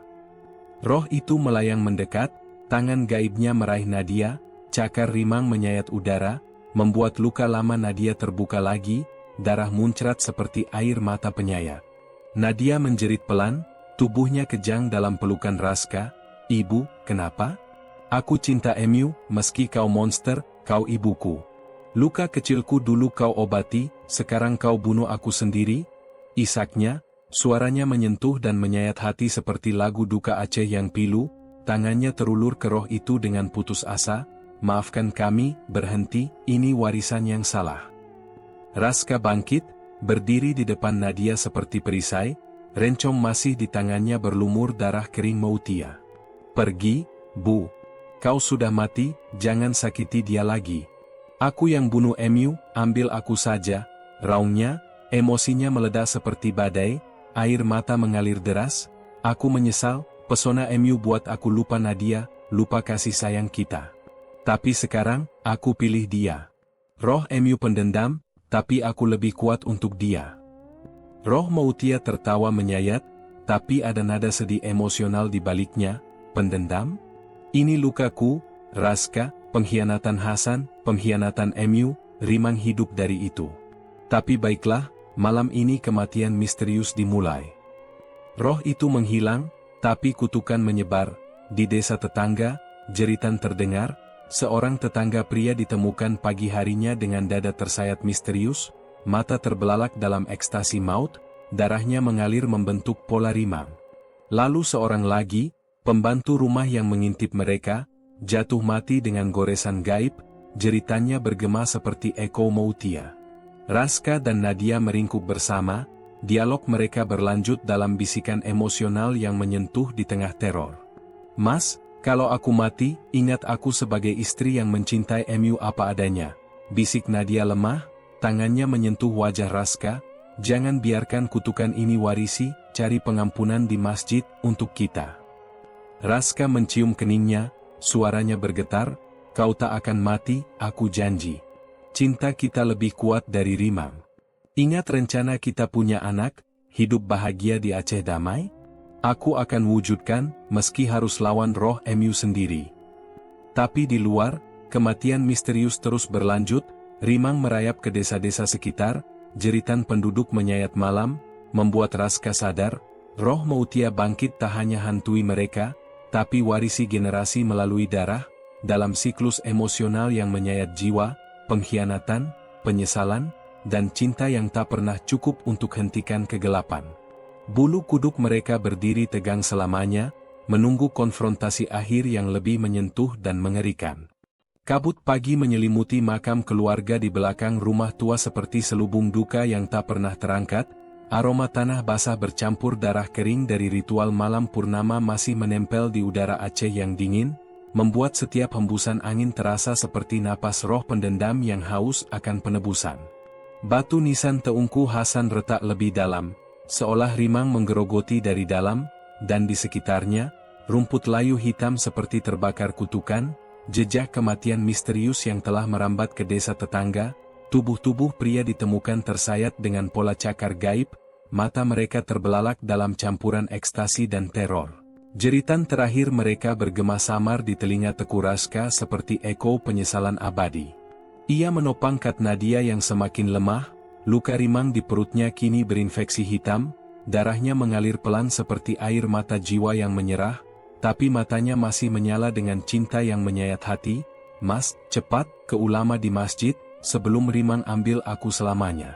Roh itu melayang mendekat, tangan gaibnya meraih Nadia, cakar Rimang menyayat udara, membuat luka lama Nadia terbuka lagi, darah muncrat seperti air mata penyayat. Nadia menjerit pelan, tubuhnya kejang dalam pelukan Raska. "Ibu, kenapa?" "Aku cinta MU, meski kau monster, kau ibuku. Luka kecilku dulu kau obati, sekarang kau bunuh aku sendiri." Isaknya, suaranya menyentuh dan menyayat hati seperti lagu duka Aceh yang pilu, tangannya terulur ke roh itu dengan putus asa, "Maafkan kami, berhenti, ini warisan yang salah." Raska bangkit, berdiri di depan Nadia seperti perisai, rencong masih di tangannya berlumur darah kering Meutia. "Pergi, Bu. Kau sudah mati, jangan sakiti dia lagi. Aku yang bunuh MU, ambil aku saja." Raungnya, emosinya meledak seperti badai, air mata mengalir deras. "Aku menyesal, pesona MU buat aku lupa Nadia, lupa kasih sayang kita. Tapi sekarang, aku pilih dia. Roh MU pendendam, tapi aku lebih kuat untuk dia." Roh Meutia tertawa menyayat, tapi ada nada sedih emosional di baliknya. "Pendendam? Ini lukaku, Raska, pengkhianatan Hasan, pengkhianatan MU, Rimang hidup dari itu. Tapi baiklah, malam ini kematian misterius dimulai." Roh itu menghilang, tapi kutukan menyebar. Di desa tetangga, jeritan terdengar, seorang tetangga pria ditemukan pagi harinya dengan dada tersayat misterius, mata terbelalak dalam ekstasi maut, darahnya mengalir membentuk pola Rimang. Lalu seorang lagi, pembantu rumah yang mengintip mereka, jatuh mati dengan goresan gaib, jeritannya bergema seperti eko Meutia. Raska dan Nadia meringkuk bersama, dialog mereka berlanjut dalam bisikan emosional yang menyentuh di tengah teror. "Mas, kalau aku mati, ingat aku sebagai istri yang mencintai MU apa adanya," bisik Nadia lemah, tangannya menyentuh wajah Raska. "Jangan biarkan kutukan ini warisi, cari pengampunan di masjid untuk kita." Raska mencium keningnya, suaranya bergetar, "Kau tak akan mati, aku janji. Cinta kita lebih kuat dari Rimang. Ingat rencana kita punya anak, hidup bahagia di Aceh damai? Aku akan wujudkan, meski harus lawan roh MU sendiri." Tapi di luar, kematian misterius terus berlanjut, Rimang merayap ke desa-desa sekitar, jeritan penduduk menyayat malam, membuat Raska sadar, roh Meutia bangkit tak hanya hantui mereka, tapi warisi generasi melalui darah, dalam siklus emosional yang menyayat jiwa, pengkhianatan, penyesalan, dan cinta yang tak pernah cukup untuk hentikan kegelapan. Bulu kuduk mereka berdiri tegang selamanya, menunggu konfrontasi akhir yang lebih menyentuh dan mengerikan. Kabut pagi menyelimuti makam keluarga di belakang rumah tua seperti selubung duka yang tak pernah terangkat. Aroma tanah basah bercampur darah kering dari ritual malam purnama masih menempel di udara Aceh yang dingin, membuat setiap hembusan angin terasa seperti napas roh pendendam yang haus akan penebusan. Batu nisan teungku Hasan retak lebih dalam, seolah Rimang menggerogoti dari dalam, dan di sekitarnya, rumput layu hitam seperti terbakar kutukan, jejak kematian misterius yang telah merambat ke desa tetangga. Tubuh-tubuh pria ditemukan tersayat dengan pola cakar gaib, mata mereka terbelalak dalam campuran ekstasi dan teror. Jeritan terakhir mereka bergema samar di telinga Teku Raska seperti eko penyesalan abadi. Ia menopang Kak Nadia yang semakin lemah, luka Rimang di perutnya kini berinfeksi hitam, darahnya mengalir pelan seperti air mata jiwa yang menyerah, tapi matanya masih menyala dengan cinta yang menyayat hati. Mas, cepat, ke ulama di masjid, sebelum Rimang ambil aku selamanya.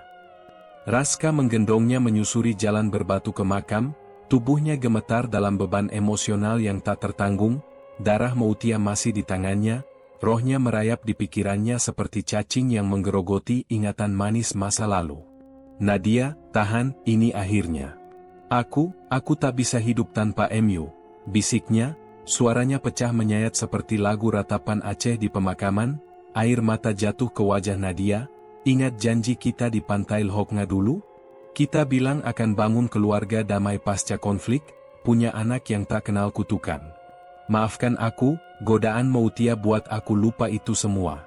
Raska menggendongnya menyusuri jalan berbatu ke makam, tubuhnya gemetar dalam beban emosional yang tak tertanggung, darah Mautia masih di tangannya, rohnya merayap di pikirannya seperti cacing yang menggerogoti ingatan manis masa lalu. Nadia, tahan, ini akhirnya. Aku tak bisa hidup tanpa MU, bisiknya, suaranya pecah menyayat seperti lagu ratapan Aceh di pemakaman, air mata jatuh ke wajah Nadia. Ingat janji kita di Pantai Lhokna dulu? Kita bilang akan bangun keluarga damai pasca konflik, punya anak yang tak kenal kutukan. Maafkan aku, godaan Mautia buat aku lupa itu semua.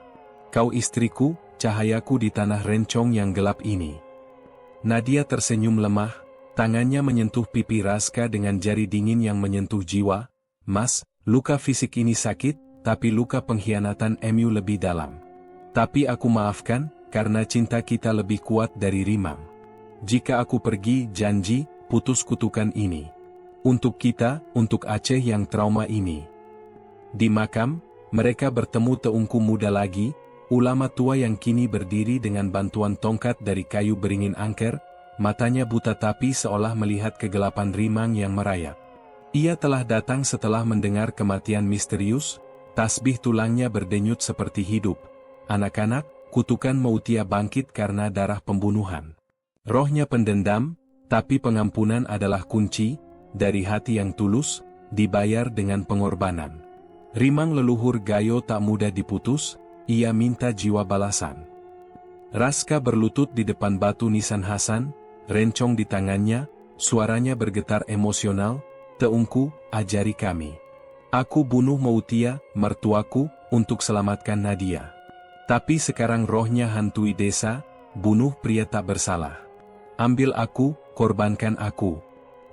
Kau istriku, cahayaku di tanah rencong yang gelap ini. Nadia tersenyum lemah, tangannya menyentuh pipi Raska dengan jari dingin yang menyentuh jiwa. Mas, luka fisik ini sakit, tapi luka pengkhianatan MU lebih dalam. Tapi aku maafkan, karena cinta kita lebih kuat dari Rimang. Jika aku pergi, janji, putus kutukan ini. Untuk kita, untuk Aceh yang trauma ini. Di makam, mereka bertemu teungku muda lagi, ulama tua yang kini berdiri dengan bantuan tongkat dari kayu beringin angker, matanya buta tapi seolah melihat kegelapan Rimang yang merayap. Ia telah datang setelah mendengar kematian misterius, tasbih tulangnya berdenyut seperti hidup. Anak-anak, kutukan Mautia bangkit karena darah pembunuhan. Rohnya pendendam, tapi pengampunan adalah kunci, dari hati yang tulus, dibayar dengan pengorbanan. Rimang leluhur Gayo tak mudah diputus, ia minta jiwa balasan. Raska berlutut di depan batu nisan Hasan, rencong di tangannya, suaranya bergetar emosional, teungku, ajari kami. Aku bunuh Mautia, mertuaku, untuk selamatkan Nadia. Tapi sekarang rohnya hantui desa, bunuh pria tak bersalah. Ambil aku, korbankan aku.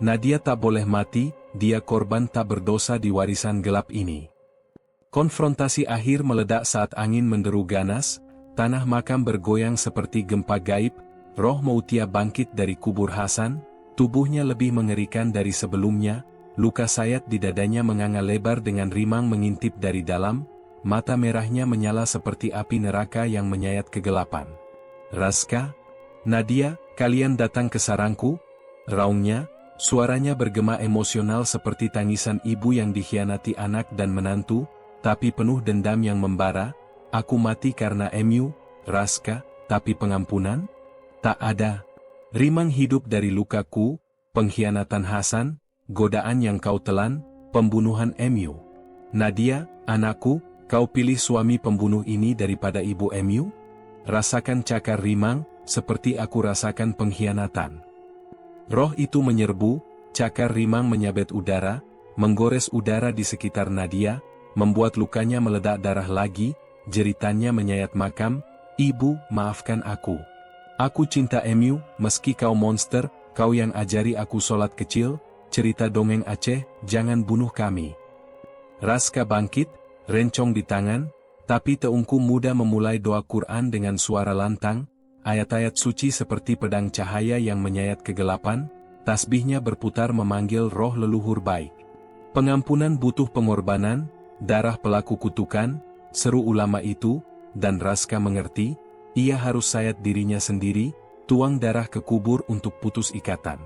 Nadia tak boleh mati, dia korban tak berdosa di warisan gelap ini. Konfrontasi akhir meledak saat angin menderu ganas, tanah makam bergoyang seperti gempa gaib, roh Mautia bangkit dari kubur Hasan, tubuhnya lebih mengerikan dari sebelumnya, luka sayat di dadanya menganga lebar dengan Rimang mengintip dari dalam, mata merahnya menyala seperti api neraka yang menyayat kegelapan. Raska, Nadia, kalian datang ke sarangku? Raungnya, suaranya bergema emosional seperti tangisan ibu yang dikhianati anak dan menantu, tapi penuh dendam yang membara. Aku mati karena MU, Raska, tapi pengampunan? Tak ada. Rimang hidup dari lukaku, pengkhianatan Hasan, godaan yang kau telan, pembunuhan MU. Nadia, anakku, kau pilih suami pembunuh ini daripada ibu MU? Rasakan cakar Rimang, seperti aku rasakan pengkhianatan. Roh itu menyerbu, cakar Rimang menyabet udara, menggores udara di sekitar Nadia, membuat lukanya meledak darah lagi, jeritannya menyayat makam, ibu, maafkan aku. Aku cinta MU, meski kau monster, kau yang ajari aku sholat kecil, cerita dongeng Aceh, jangan bunuh kami. Raska bangkit, rencong di tangan, tapi teungku muda memulai doa Quran dengan suara lantang, ayat-ayat suci seperti pedang cahaya yang menyayat kegelapan, tasbihnya berputar memanggil roh leluhur baik. Pengampunan butuh pengorbanan, darah pelaku kutukan, seru ulama itu, dan Raska mengerti, ia harus sayat dirinya sendiri, tuang darah ke kubur untuk putus ikatan.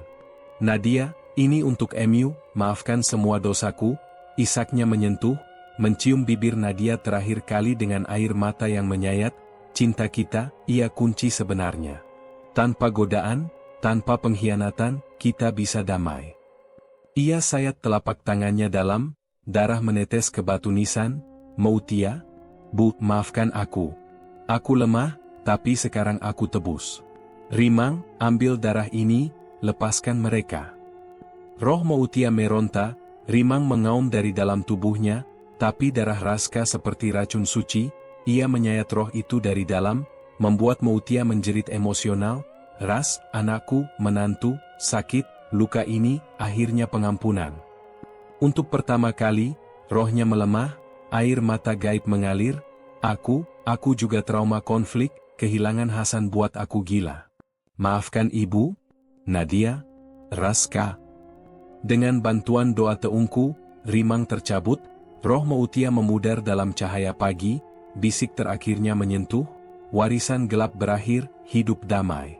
Nadia, ini untuk MU, maafkan semua dosaku, isaknya menyentuh, mencium bibir Nadia terakhir kali dengan air mata yang menyayat, cinta kita, ia kunci sebenarnya. Tanpa godaan, tanpa pengkhianatan, kita bisa damai. Ia sayat telapak tangannya dalam, darah menetes ke batu nisan, Mautia, Bu, maafkan aku. Aku lemah, tapi sekarang aku tebus. Rimang, ambil darah ini, lepaskan mereka. Roh Mautia meronta, Rimang mengaum dari dalam tubuhnya, tapi darah Raska seperti racun suci, ia menyayat roh itu dari dalam, membuat Mautia menjerit emosional, Ras, anakku, menantu, sakit, luka ini, akhirnya pengampunan. Untuk pertama kali, rohnya melemah, air mata gaib mengalir, Aku juga trauma konflik, kehilangan Hasan buat aku gila. Maafkan ibu, Nadia, Raska. Dengan bantuan doa teungku, rimang tercabut, roh Mautia memudar dalam cahaya pagi, bisik terakhirnya menyentuh, warisan gelap berakhir, hidup damai.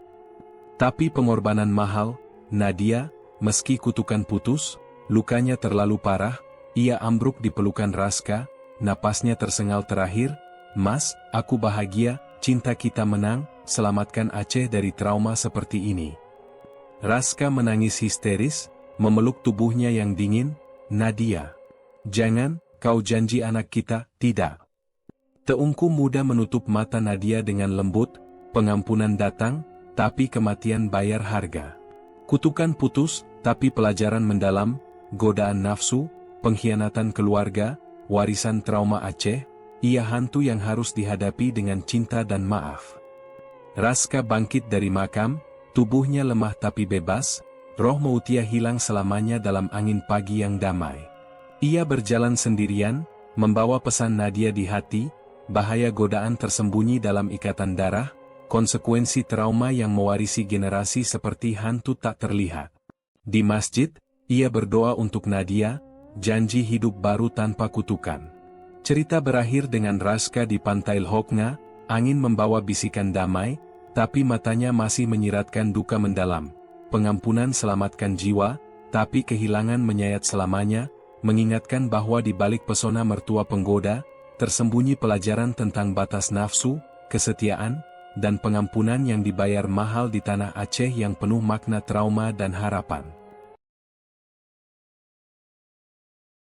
Tapi pengorbanan mahal, Nadia, meski kutukan putus, lukanya terlalu parah, ia ambruk di pelukan Raska, napasnya tersengal terakhir, "Mas, aku bahagia, cinta kita menang, selamatkan Aceh dari trauma seperti ini." Raska menangis histeris, memeluk tubuhnya yang dingin, "Nadia, jangan, kau janji anak kita, tidak." Teungku muda menutup mata Nadia dengan lembut, pengampunan datang, tapi kematian bayar harga. Kutukan putus, tapi pelajaran mendalam, godaan nafsu, pengkhianatan keluarga, warisan trauma Aceh, ia hantu yang harus dihadapi dengan cinta dan maaf. Raska bangkit dari makam, tubuhnya lemah tapi bebas, roh Mautia hilang selamanya dalam angin pagi yang damai. Ia berjalan sendirian, membawa pesan Nadia di hati, bahaya godaan tersembunyi dalam ikatan darah, konsekuensi trauma yang mewarisi generasi seperti hantu tak terlihat. Di masjid, ia berdoa untuk Nadia, janji hidup baru tanpa kutukan. Cerita berakhir dengan Raska di pantai Lhokna, angin membawa bisikan damai, tapi matanya masih menyiratkan duka mendalam. Pengampunan selamatkan jiwa, tapi kehilangan menyayat selamanya, mengingatkan bahwa di balik pesona mertua penggoda, tersembunyi pelajaran tentang batas nafsu, kesetiaan, dan pengampunan yang dibayar mahal di tanah Aceh yang penuh makna trauma dan harapan.